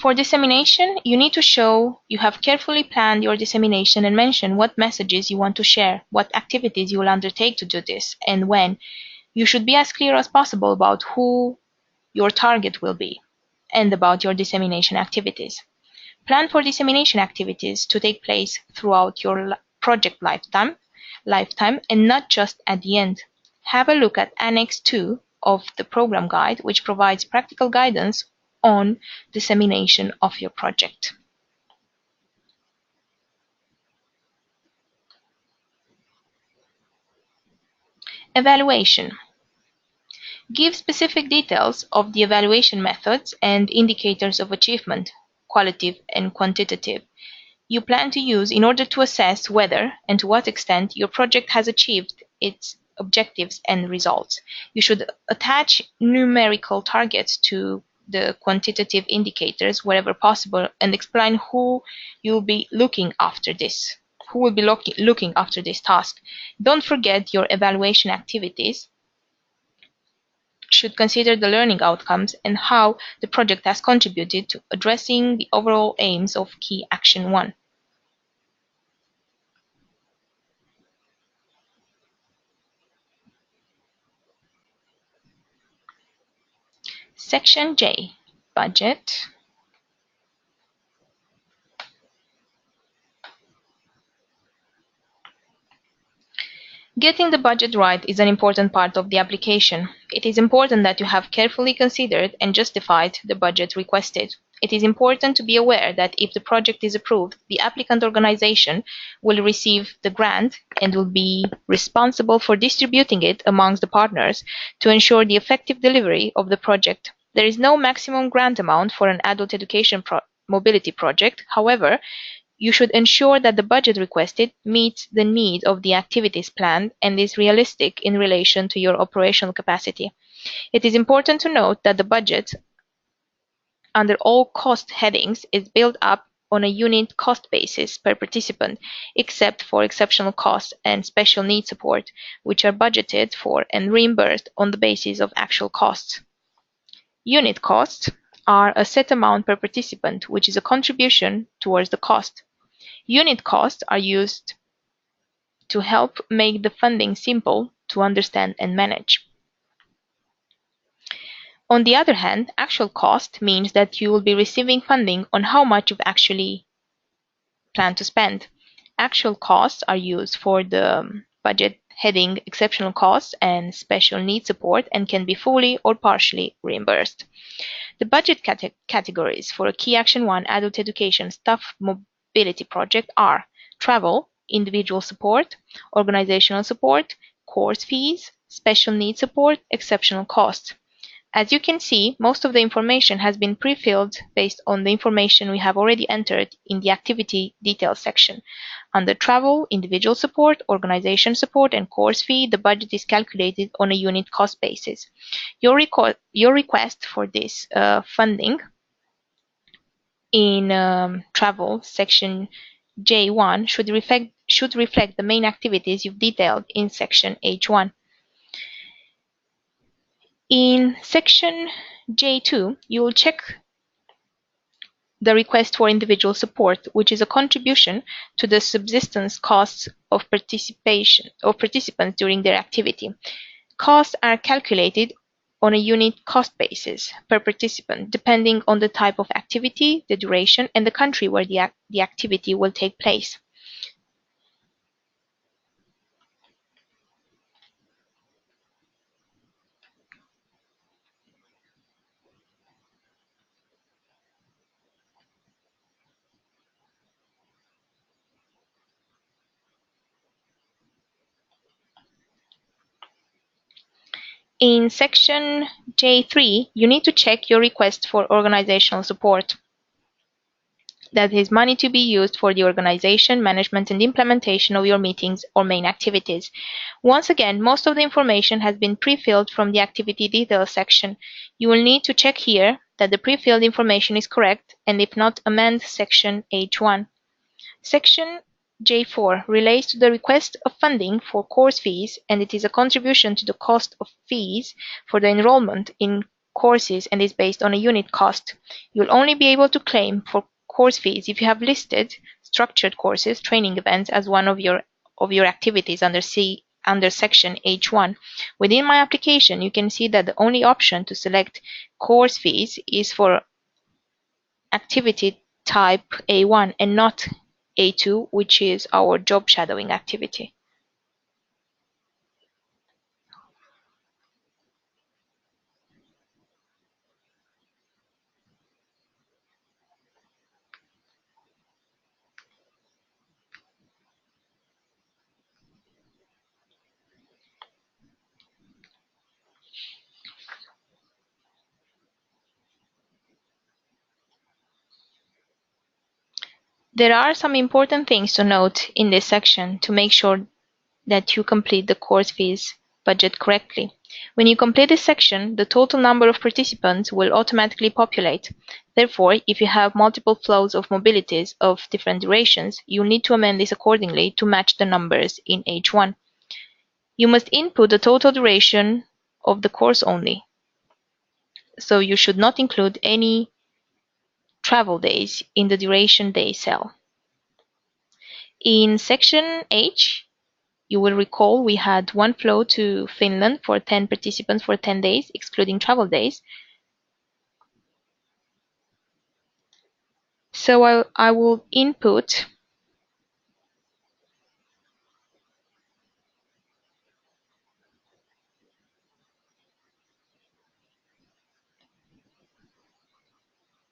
For dissemination, you need to show you have carefully planned your dissemination and mention what messages you want to share, what activities you will undertake to do this, and when. You should be as clear as possible about who your target will be and about your dissemination activities. Plan for dissemination activities to take place throughout your project lifetime and not just at the end. Have a look at Annex 2 of the program guide, which provides practical guidance on dissemination of your project. Evaluation. Give specific details of the evaluation methods and indicators of achievement, qualitative and quantitative, you plan to use in order to assess whether and to what extent your project has achieved its objectives and results. You should attach numerical targets to the quantitative indicators wherever possible and explain who will be looking after this. Who will be looking after this task. Don't forget your evaluation activities should consider the learning outcomes and how the project has contributed to addressing the overall aims of Key Action 1. Section J, Budget. Getting the budget right is an important part of the application. It is important that you have carefully considered and justified the budget requested. It is important to be aware that if the project is approved, the applicant organization will receive the grant and will be responsible for distributing it amongst the partners to ensure the effective delivery of the project. There is no maximum grant amount for an adult education mobility project. However, you should ensure that the budget requested meets the need of the activities planned and is realistic in relation to your operational capacity. It is important to note that the budget under all cost headings is built up on a unit cost basis per participant, except for exceptional costs and special needs support, which are budgeted for and reimbursed on the basis of actual costs. Unit costs are a set amount per participant, which is a contribution towards the cost. Unit costs are used to help make the funding simple to understand and manage. On the other hand, actual cost means that you will be receiving funding on how much you've actually planned to spend. Actual costs are used for the budget heading exceptional costs and special needs support and can be fully or partially reimbursed. The budget categories for a Key Action 1 adult education staff mobility project are travel, individual support, organizational support, course fees, special needs support, exceptional costs. As you can see, most of the information has been pre-filled based on the information we have already entered in the activity details section. Under travel, individual support, organization support, and course fee, the budget is calculated on a unit cost basis. Your request for this funding in travel section J1 should reflect the main activities you've detailed in section H1. In section J2, you will check the request for individual support, which is a contribution to the subsistence costs of participants during their activity. Costs are calculated on a unit cost basis per participant, depending on the type of activity, the duration, and the country where the activity will take place. In section J3, you need to check your request for organizational support. That is money to be used for the organization, management, and implementation of your meetings or main activities. Once again, most of the information has been pre-filled from the activity details section. You will need to check here that the pre-filled information is correct, and if not, amend section H1. Section J4 relates to the request of funding for course fees, and it is a contribution to the cost of fees for the enrollment in courses and is based on a unit cost. You'll only be able to claim for course fees if you have listed structured courses, training events as one of your activities under section H1. Within my application, you can see that the only option to select course fees is for activity type A1 and not A2, which is our job shadowing activity. There are some important things to note in this section to make sure that you complete the course fees budget correctly. When you complete this section, the total number of participants will automatically populate. Therefore, if you have multiple flows of mobilities of different durations, you need to amend this accordingly to match the numbers in H1. You must input the total duration of the course only. So you should not include any travel days in the duration day cell. In section H, you will recall we had one flow to Finland for 10 participants for 10 days, excluding travel days. So I will input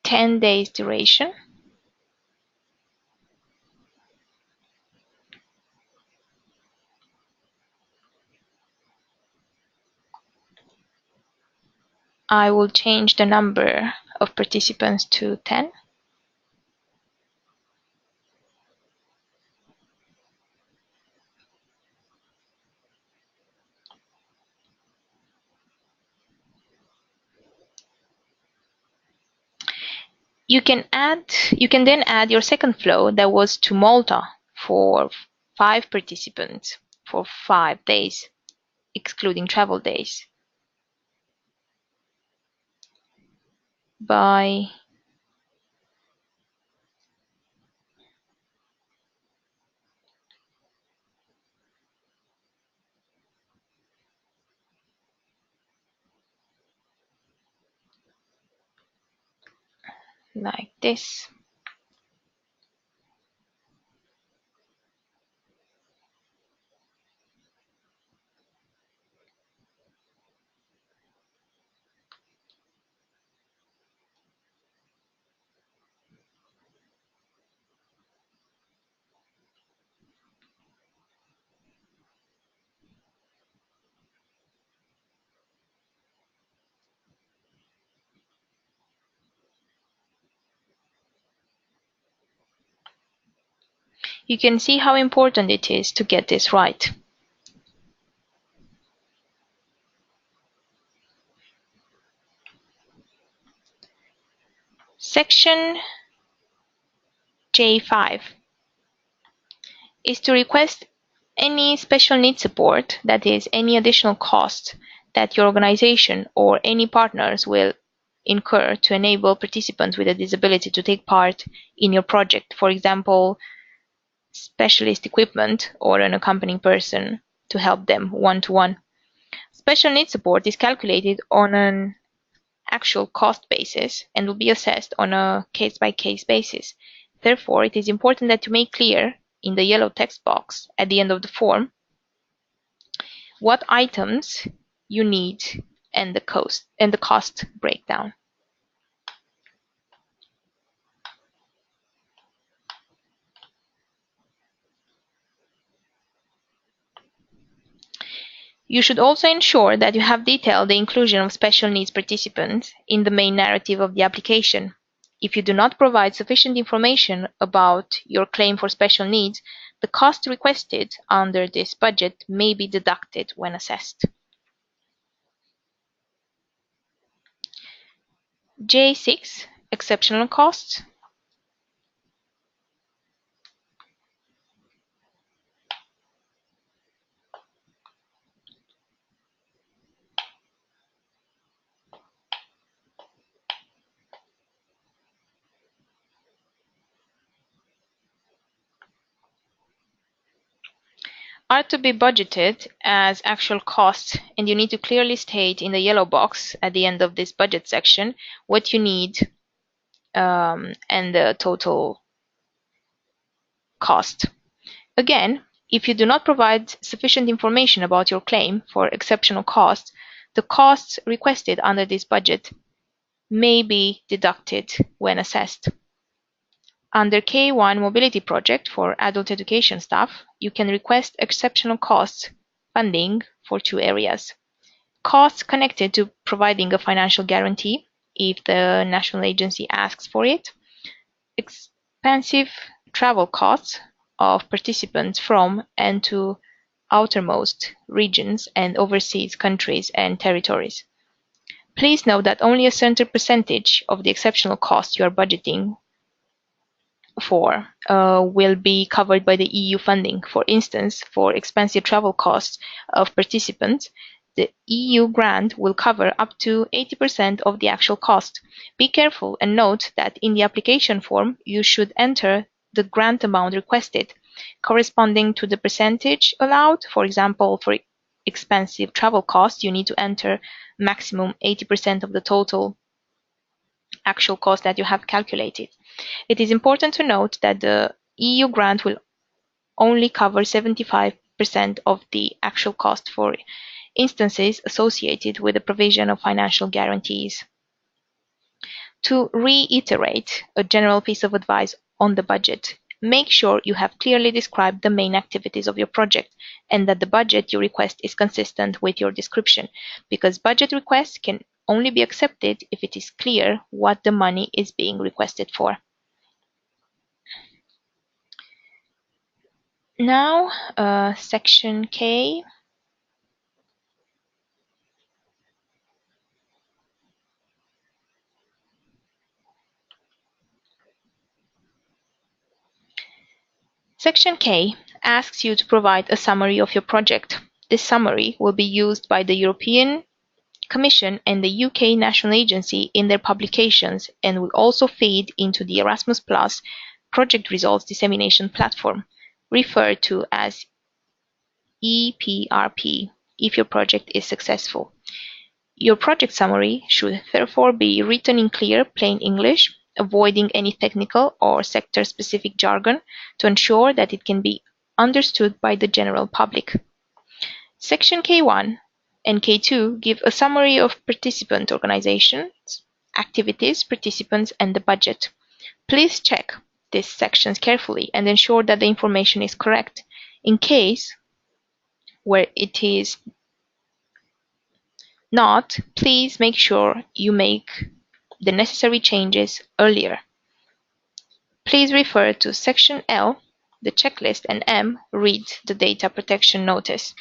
ten days duration. I will change the number of participants to 10. You can then add your second flow that was to Malta for 5 participants for 5 days, excluding travel days, by like this. You can see how important it is to get this right. Section J5 is to request any special needs support, that is, any additional cost that your organization or any partners will incur to enable participants with a disability to take part in your project. For example, specialist equipment or an accompanying person to help them one-to-one. Special needs support is calculated on an actual cost basis and will be assessed on a case-by-case basis. Therefore, it is important that you make clear in the yellow text box at the end of the form what items you need and the cost breakdown. You should also ensure that you have detailed the inclusion of special needs participants in the main narrative of the application. If you do not provide sufficient information about your claim for special needs, the cost requested under this budget may be deducted when assessed. J6, exceptional costs. Are to be budgeted as actual costs, and you need to clearly state in the yellow box at the end of this budget section what you need and the total cost. Again, if you do not provide sufficient information about your claim for exceptional costs, the costs requested under this budget may be deducted when assessed. Under K1 Mobility Project for adult education staff, you can request exceptional costs funding for two areas. Costs connected to providing a financial guarantee if the national agency asks for it. Expensive travel costs of participants from and to outermost regions and overseas countries and territories. Please note that only a certain percentage of the exceptional costs you are budgeting for will be covered by the EU funding. For instance, for expensive travel costs of participants, the EU grant will cover up to 80% of the actual cost. Be careful and note that in the application form, you should enter the grant amount requested, corresponding to the percentage allowed. For example, for expensive travel costs, you need to enter maximum 80% of the total actual cost that you have calculated. It is important to note that the EU grant will only cover 75% of the actual cost for instances associated with the provision of financial guarantees. To reiterate a general piece of advice on the budget, make sure you have clearly described the main activities of your project and that the budget you request is consistent with your description, because budget requests can only be accepted if it is clear what the money is being requested for. Now, section K. Section K asks you to provide a summary of your project. This summary will be used by the European Commission and the UK National Agency in their publications and will also feed into the Erasmus Plus project results dissemination platform, referred to as EPRP, if your project is successful. Your project summary should therefore be written in clear, plain English, avoiding any technical or sector-specific jargon to ensure that it can be understood by the general public. Section K1 and K2 give a summary of participant organizations, activities, participants, and the budget. Please check these sections carefully and ensure that the information is correct. In case where it is not, please make sure you make the necessary changes earlier. Please refer to Section L, the checklist, and M, read the data protection notice.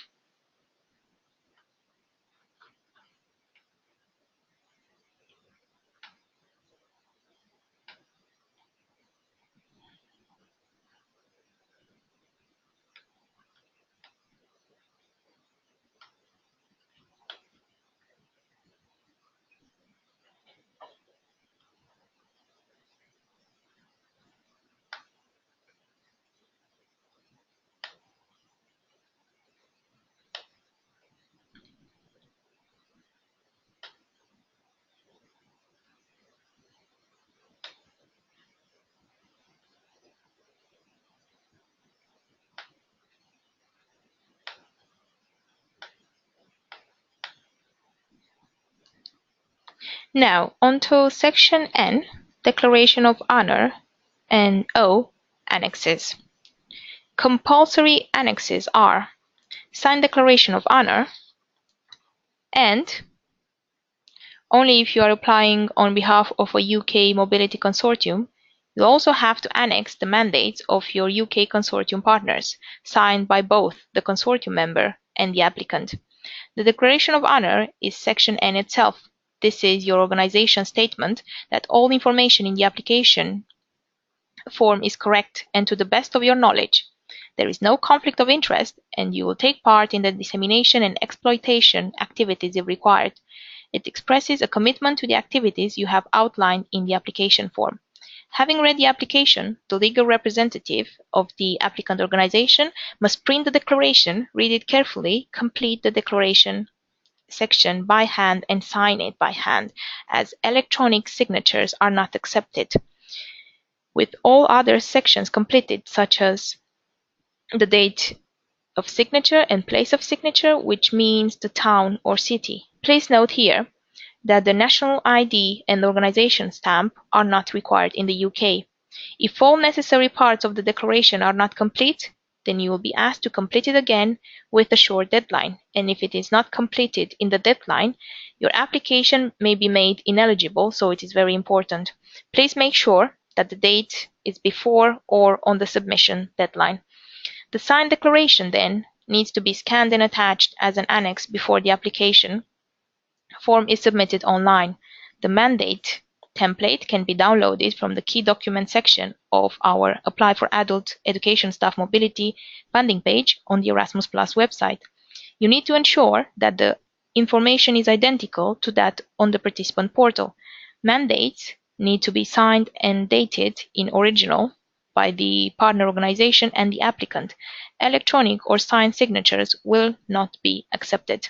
Now, onto Section N, Declaration of Honor, and O, Annexes. Compulsory annexes are signed Declaration of Honor, and only if you are applying on behalf of a UK mobility consortium, you also have to annex the mandates of your UK consortium partners, signed by both the consortium member and the applicant. The Declaration of Honor is Section N itself. This is your organization statement that all information in the application form is correct and to the best of your knowledge. There is no conflict of interest, and you will take part in the dissemination and exploitation activities if required. It expresses a commitment to the activities you have outlined in the application form. Having read the application, the legal representative of the applicant organization must print the declaration, read it carefully, complete the declaration section by hand and sign it by hand, as electronic signatures are not accepted. With all other sections completed, such as the date of signature and place of signature, which means the town or city. Please note here that the national ID and organization stamp are not required in the UK. If all necessary parts of the declaration are not complete, then you will be asked to complete it again with a short deadline, and if it is not completed in the deadline, your application may be made ineligible, so it is very important. Please make sure that the date is before or on the submission deadline. The signed declaration, then, needs to be scanned and attached as an annex before the application form is submitted online. The mandate template can be downloaded from the key document section of our Apply for Adult Education Staff Mobility funding page on the Erasmus Plus website. You need to ensure that the information is identical to that on the participant portal. Mandates need to be signed and dated in original by the partner organization and the applicant. Electronic or signed signatures will not be accepted.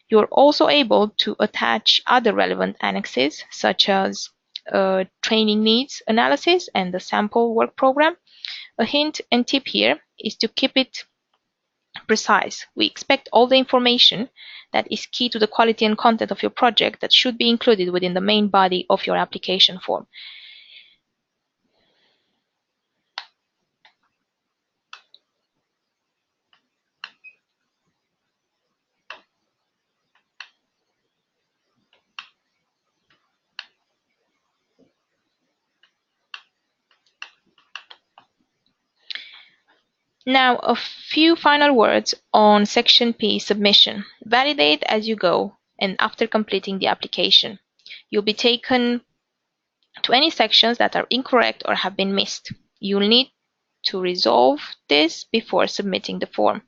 You are also able to attach other relevant annexes, such as training needs analysis and the sample work program. A hint and tip here is to keep it precise. We expect all the information that is key to the quality and content of your project that should be included within the main body of your application form. Now, a few final words on Section P submission. Validate as you go and after completing the application. You'll be taken to any sections that are incorrect or have been missed. You'll need to resolve this before submitting the form.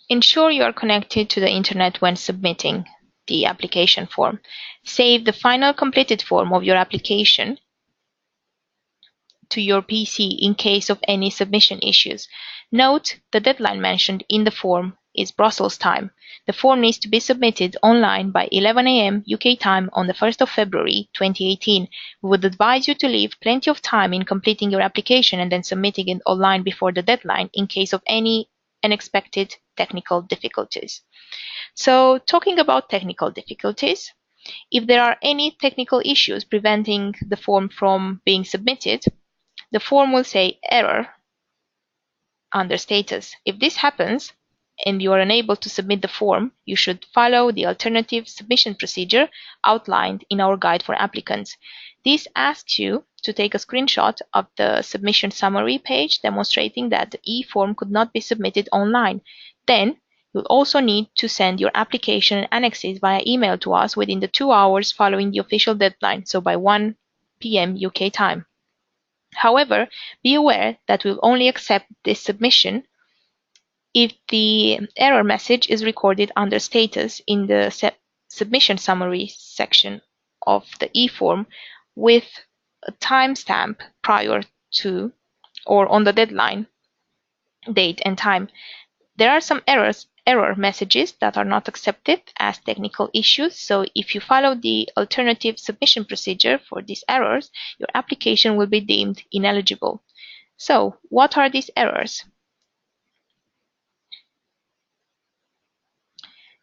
Ensure you are connected to the internet when submitting the application form. Save the final completed form of your application to your PC in case of any submission issues. Note the deadline mentioned in the form is Brussels time. The form needs to be submitted online by 11 a.m. UK time on the 1st of February 2018. We would advise you to leave plenty of time in completing your application and then submitting it online before the deadline in case of any unexpected technical difficulties. So, talking about technical difficulties, if there are any technical issues preventing the form from being submitted, the form will say error under status. If this happens and you are unable to submit the form, you should follow the alternative submission procedure outlined in our guide for applicants. This asks you to take a screenshot of the submission summary page demonstrating that the eForm could not be submitted online. Then, you'll also need to send your application and annexes via email to us within the 2 hours following the official deadline, so by 1 p.m. UK time. However, be aware that we'll only accept this submission if the error message is recorded under status in the submission summary section of the eForm with a timestamp prior to or on the deadline date and time. There are some error messages that are not accepted as technical issues, so if you follow the alternative submission procedure for these errors, your application will be deemed ineligible. So, what are these errors?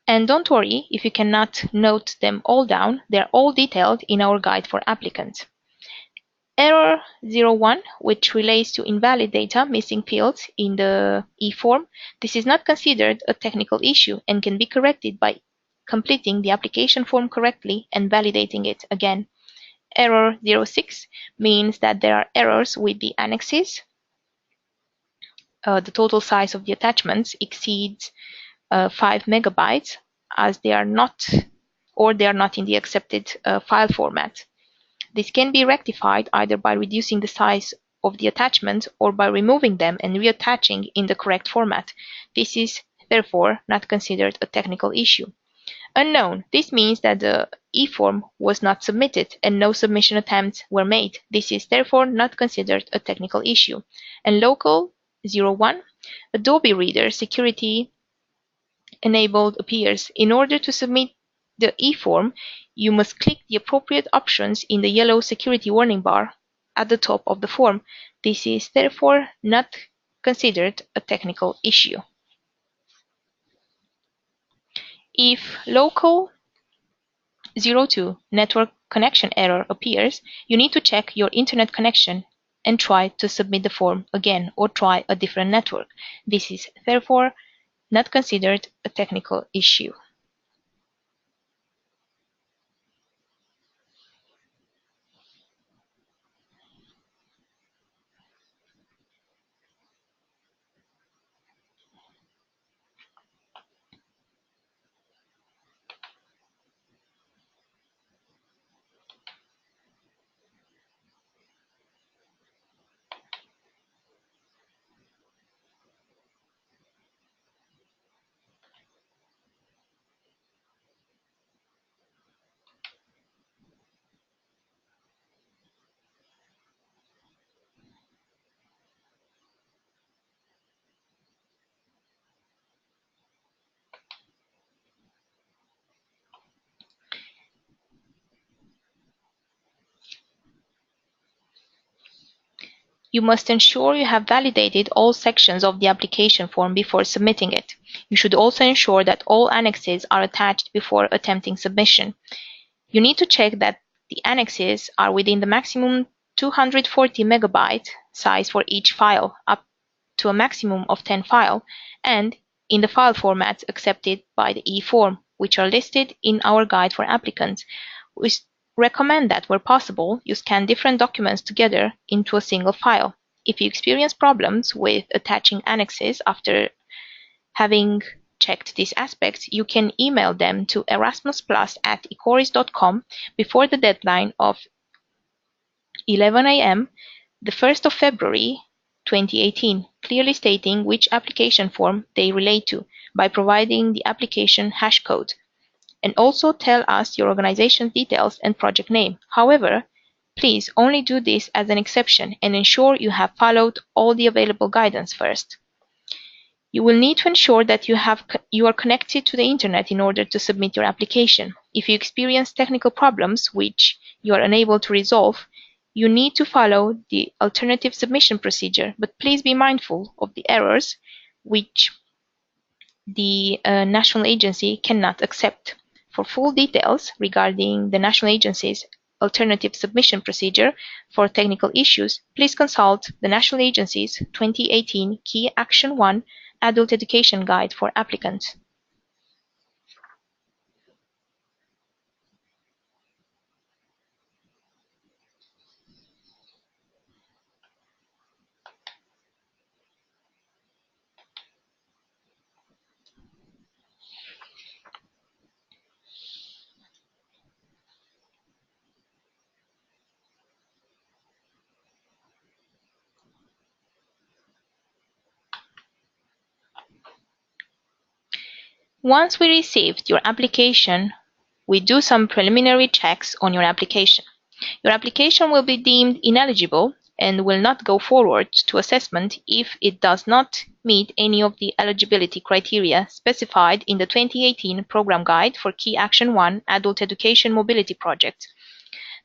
And don't worry if you cannot note them all down, they're all detailed in our guide for applicants. Error 01, which relates to invalid data, missing fields in the eForm. This is not considered a technical issue and can be corrected by completing the application form correctly and validating it again. Error 06 means that there are errors with the annexes. The total size of the attachments exceeds 5 megabytes as they are not in the accepted file format. This can be rectified either by reducing the size of the attachment or by removing them and reattaching in the correct format. This is therefore not considered a technical issue. Unknown. This means that the eForm was not submitted and no submission attempts were made. This is therefore not considered a technical issue. And local 01. Adobe Reader security enabled appears. In order to submit the eForm, you must click the appropriate options in the yellow security warning bar at the top of the form. This is therefore not considered a technical issue. If local 02 network connection error appears, you need to check your internet connection and try to submit the form again or try a different network. This is therefore not considered a technical issue. You must ensure you have validated all sections of the application form before submitting it. You should also ensure that all annexes are attached before attempting submission. You need to check that the annexes are within the maximum 240 megabyte size for each file, up to a maximum of 10 files, and in the file formats accepted by the eForm, which are listed in our guide for applicants. We recommend that, where possible, you scan different documents together into a single file. If you experience problems with attaching annexes after having checked these aspects, you can email them to erasmusplus@ecoris.com before the deadline of 11 a.m. the 1st of February 2018, clearly stating which application form they relate to by providing the application hash code. And also tell us your organization's details and project name. However, please only do this as an exception and ensure you have followed all the available guidance first. You will need to ensure that you are connected to the internet in order to submit your application. If you experience technical problems which you are unable to resolve, you need to follow the alternative submission procedure, but please be mindful of the errors which the national agency cannot accept. For full details regarding the national agency's alternative submission procedure for technical issues, please consult the national agency's 2018 Key Action 1 Adult Education Guide for applicants. Once we received your application, we do some preliminary checks on your application. Your application will be deemed ineligible and will not go forward to assessment if it does not meet any of the eligibility criteria specified in the 2018 Program Guide for Key Action 1 Adult Education Mobility Project.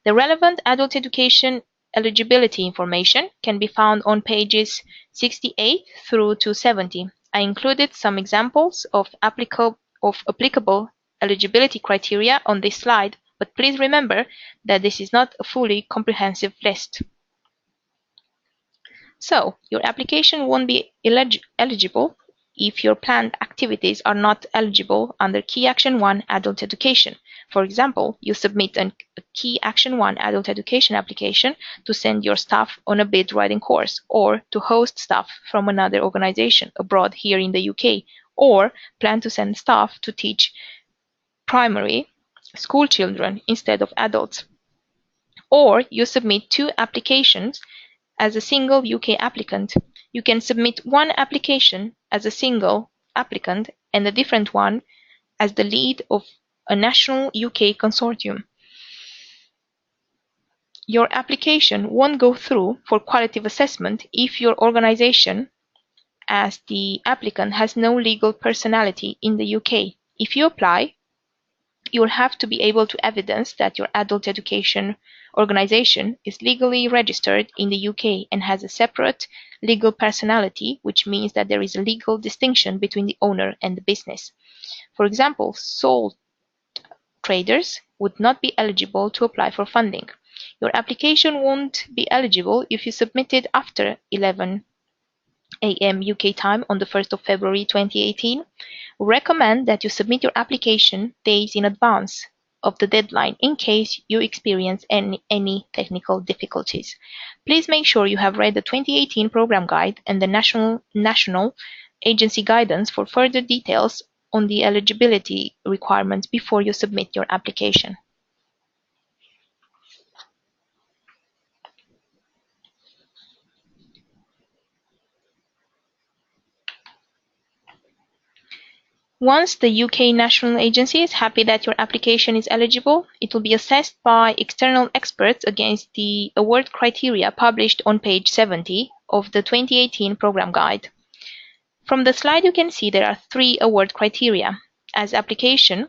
The relevant adult education eligibility information can be found on pages 68 through to 70. I included some examples of applicable eligibility criteria on this slide, but please remember that this is not a fully comprehensive list. So, your application won't be eligible if your planned activities are not eligible under Key Action 1 Adult Education. For example, you submit a Key Action 1 Adult Education application to send your staff on a bid writing course, or to host staff from another organization abroad here in the UK, or plan to send staff to teach primary school children instead of adults. Or you submit two applications as a single UK applicant. You can submit one application as a single applicant and a different one as the lead of a national UK consortium. Your application won't go through for qualitative assessment if your organization as the applicant has no legal personality in the UK. If you apply, you will have to be able to evidence that your adult education organization is legally registered in the UK and has a separate legal personality, which means that there is a legal distinction between the owner and the business. For example, sole traders would not be eligible to apply for funding. Your application won't be eligible if you submitted after 11 a.m. UK time on the 1st of February 2018. We recommend that you submit your application days in advance of the deadline in case you experience any technical difficulties. Please make sure you have read the 2018 Program Guide and the National Agency Guidance for further details on the eligibility requirements before you submit your application. Once the UK National Agency is happy that your application is eligible, it will be assessed by external experts against the award criteria published on page 70 of the 2018 Program Guide. From the slide you can see there are three award criteria. An application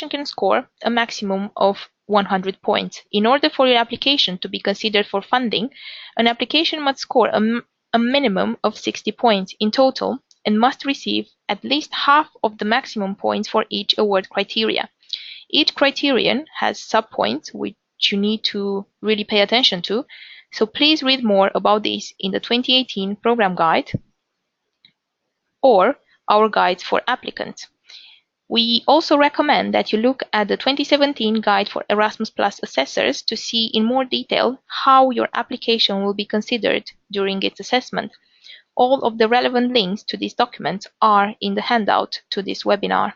can score a maximum of 100 points. In order for your application to be considered for funding, an application must score a minimum of 60 points in total and must receive at least half of the maximum points for each award criteria. Each criterion has sub-points which you need to really pay attention to, so please read more about this in the 2018 Program Guide or our guides for applicants. We also recommend that you look at the 2017 Guide for Erasmus Plus Assessors to see in more detail how your application will be considered during its assessment. All of the relevant links to these documents are in the handout to this webinar.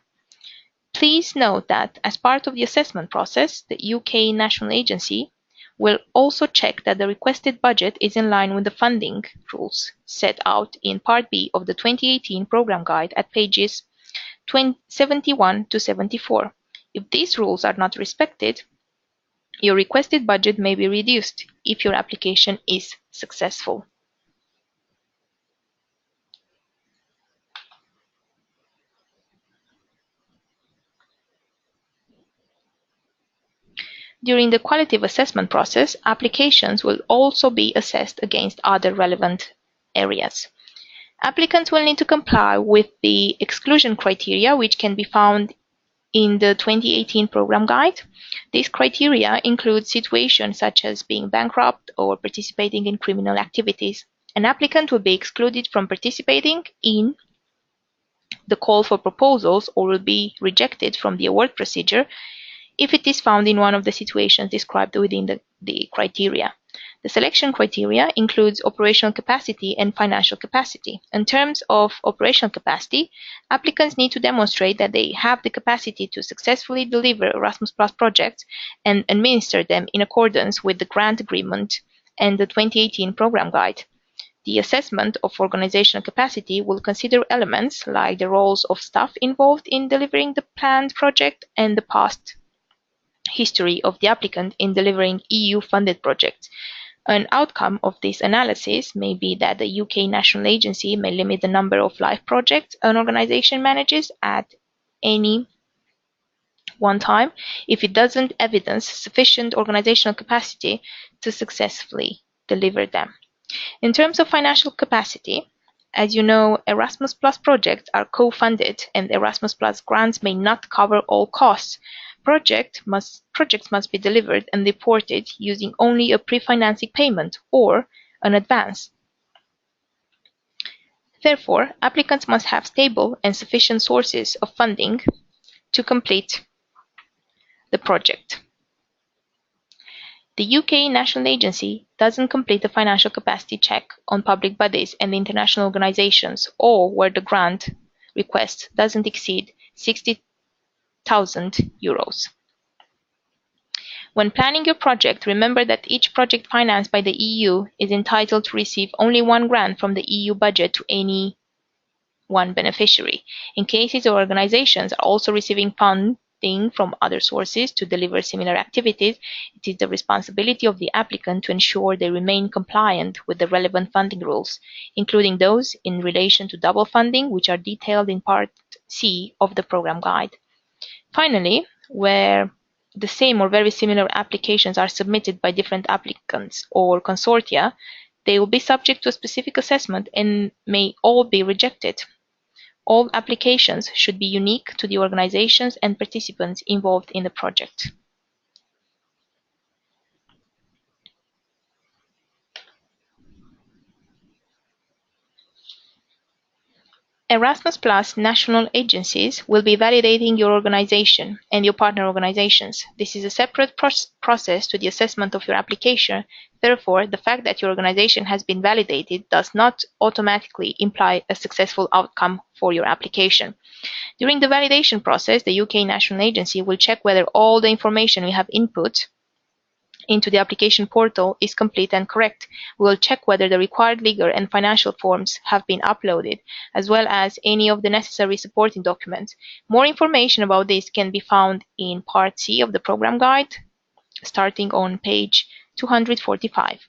Please note that as part of the assessment process, the UK National Agency will also check that the requested budget is in line with the funding rules set out in Part B of the 2018 Program Guide at pages 71 to 74. If these rules are not respected, your requested budget may be reduced if your application is successful. During the qualitative assessment process, applications will also be assessed against other relevant areas. Applicants will need to comply with the exclusion criteria, which can be found in the 2018 Program Guide. These criteria include situations such as being bankrupt or participating in criminal activities. An applicant will be excluded from participating in the call for proposals or will be rejected from the award procedure if it is found in one of the situations described within the criteria. The selection criteria includes operational capacity and financial capacity. In terms of operational capacity, applicants need to demonstrate that they have the capacity to successfully deliver Erasmus Plus projects and administer them in accordance with the grant agreement and the 2018 Program Guide. The assessment of organizational capacity will consider elements like the roles of staff involved in delivering the planned project and the past history of the applicant in delivering EU-funded projects. An outcome of this analysis may be that the UK national agency may limit the number of live projects an organization manages at any one time if it doesn't evidence sufficient organizational capacity to successfully deliver them. In terms of financial capacity, as you know, Erasmus Plus projects are co-funded and Erasmus Plus grants may not cover all costs. Projects must be delivered and reported using only a pre-financing payment or an advance. Therefore, applicants must have stable and sufficient sources of funding to complete the project. The UK National Agency doesn't complete the financial capacity check on public bodies and international organizations or where the grant request doesn't exceed €60,000. When planning your project, remember that each project financed by the EU is entitled to receive only one grant from the EU budget to any one beneficiary. In cases where organizations are also receiving funding from other sources to deliver similar activities, it is the responsibility of the applicant to ensure they remain compliant with the relevant funding rules, including those in relation to double funding, which are detailed in Part C of the program guide. Finally, where the same or very similar applications are submitted by different applicants or consortia, they will be subject to a specific assessment and may all be rejected. All applications should be unique to the organizations and participants involved in the project. Erasmus Plus national agencies will be validating your organization and your partner organizations. This is a separate process to the assessment of your application. Therefore, the fact that your organization has been validated does not automatically imply a successful outcome for your application. During the validation process, the UK National Agency will check whether all the information we have input into the application portal is complete and correct. We will check whether the required legal and financial forms have been uploaded, as well as any of the necessary supporting documents. More information about this can be found in Part C of the program guide, starting on page 245.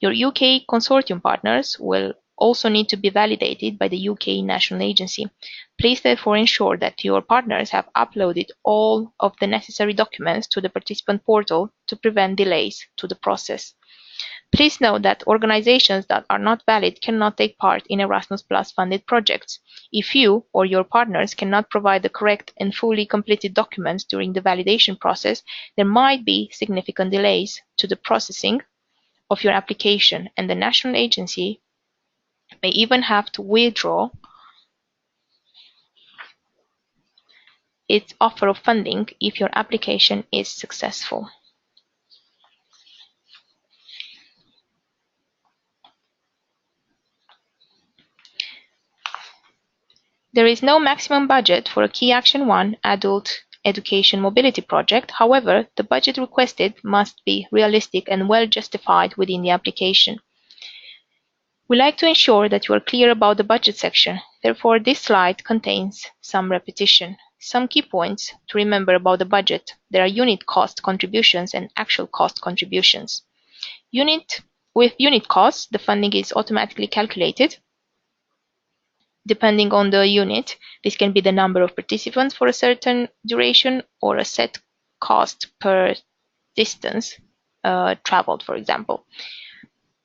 Your UK consortium partners will also need to be validated by the UK National Agency. Please therefore ensure that your partners have uploaded all of the necessary documents to the participant portal to prevent delays to the process. Please note that organizations that are not valid cannot take part in Erasmus Plus funded projects. If you or your partners cannot provide the correct and fully completed documents during the validation process, there might be significant delays to the processing of your application, and the national agency may even have to withdraw its offer of funding if your application is successful. There is no maximum budget for a Key Action 1 adult education mobility project. However, the budget requested must be realistic and well justified within the application. We like to ensure that you are clear about the budget section. Therefore, this slide contains some repetition. Some key points to remember about the budget. There are unit cost contributions and actual cost contributions. With unit costs, the funding is automatically calculated. Depending on the unit, this can be the number of participants for a certain duration or a set cost per distance traveled, for example.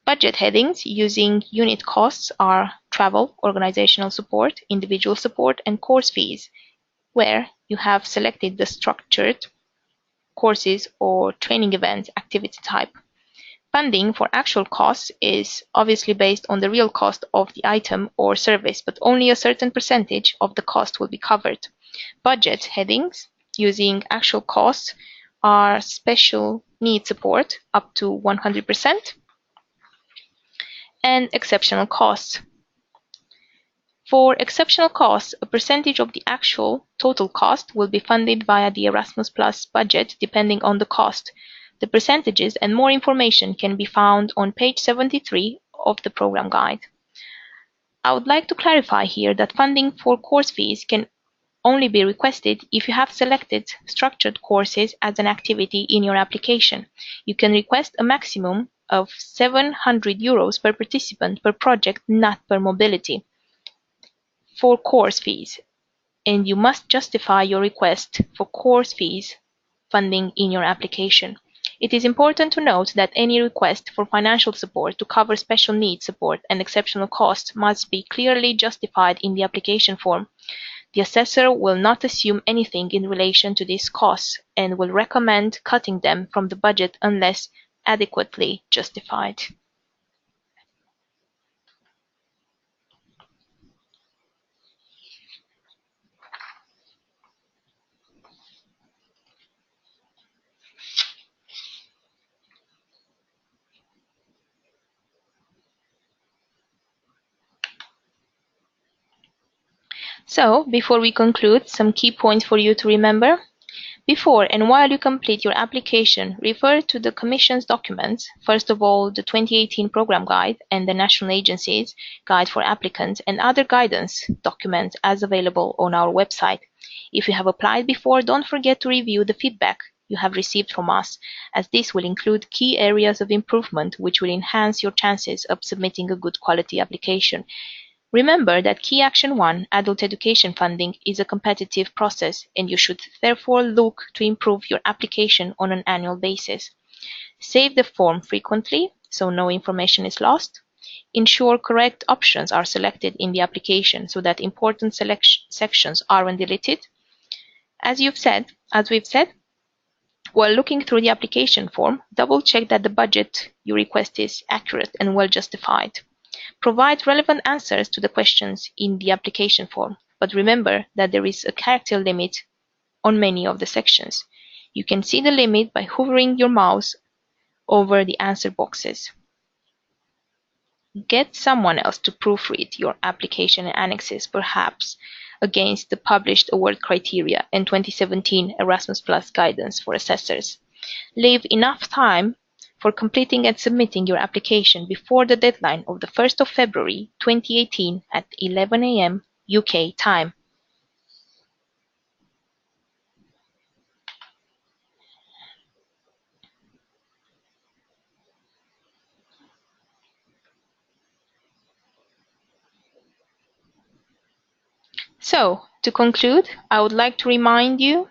Budget headings using unit costs are travel, organizational support, individual support, and course fees, where you have selected the structured courses or training event activity type. Funding for actual costs is obviously based on the real cost of the item or service, but only a certain percentage of the cost will be covered. Budget headings using actual costs are special needs support up to 100%, and exceptional costs. For exceptional costs, a percentage of the actual total cost will be funded via the Erasmus Plus budget depending on the cost. The percentages and more information can be found on page 73 of the program guide. I would like to clarify here that funding for course fees can only be requested if you have selected structured courses as an activity in your application. You can request a maximum of €700 per participant per project, not per mobility, for course fees, and you must justify your request for course fees funding in your application. It is important to note that any request for financial support to cover special needs support and exceptional costs must be clearly justified in the application form. The assessor will not assume anything in relation to these costs and will recommend cutting them from the budget unless adequately justified. So, before we conclude, some key points for you to remember. Before and while you complete your application, refer to the Commission's documents, first of all the 2018 Programme Guide and the National Agencies Guide for Applicants and other guidance documents as available on our website. If you have applied before, don't forget to review the feedback you have received from us, as this will include key areas of improvement which will enhance your chances of submitting a good quality application. Remember that Key Action 1, adult education funding, is a competitive process, and you should therefore look to improve your application on an annual basis. Save the form frequently, so no information is lost. Ensure correct options are selected in the application so that important sections aren't deleted. As we've said, while looking through the application form, double-check that the budget you request is accurate and well justified. Provide relevant answers to the questions in the application form, but remember that there is a character limit on many of the sections. You can see the limit by hovering your mouse over the answer boxes. Get someone else to proofread your application and annexes, perhaps against the published award criteria and 2017 Erasmus Plus guidance for assessors. Leave enough time for completing and submitting your application before the deadline of the 1st of February 2018 at 11 a.m. UK time. So, to conclude, I would like to remind you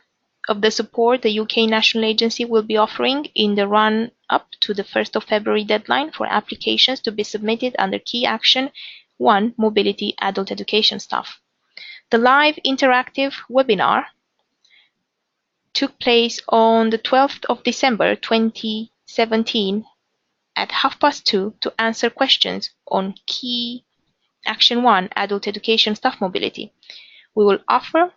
of the support the UK National Agency will be offering in the run-up to the 1st of February deadline for applications to be submitted under Key Action 1 Mobility Adult Education Staff. The live interactive webinar took place on the 12th of December 2017 at 2:30 to answer questions on Key Action 1 Adult Education Staff Mobility. We will offer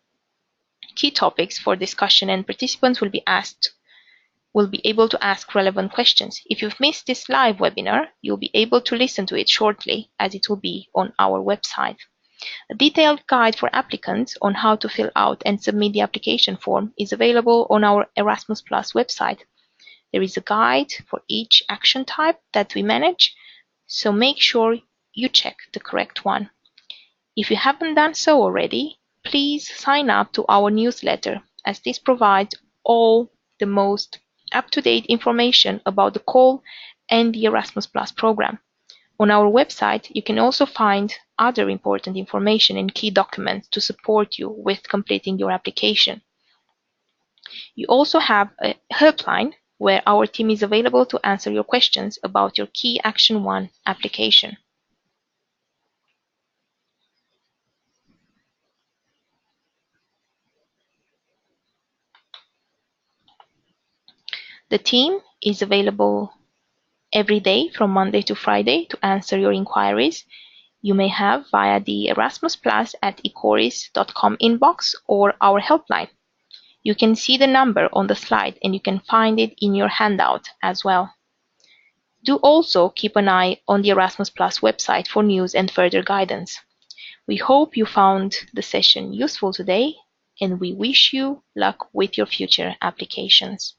key topics for discussion and participants will be able to ask relevant questions. If you've missed this live webinar, you'll be able to listen to it shortly as it will be on our website. A detailed guide for applicants on how to fill out and submit the application form is available on our Erasmus Plus website. There is a guide for each action type that we manage, so make sure you check the correct one. If you haven't done so already, please sign up to our newsletter, as this provides all the most up-to-date information about the call and the Erasmus Plus program. On our website, you can also find other important information and key documents to support you with completing your application. You also have a helpline where our team is available to answer your questions about your Key Action 1 application. The team is available every day from Monday to Friday to answer your inquiries you may have via the Erasmus Plus at ecoris.com inbox or our helpline. You can see the number on the slide and you can find it in your handout as well. Do also keep an eye on the Erasmus Plus website for news and further guidance. We hope you found the session useful today, and we wish you luck with your future applications.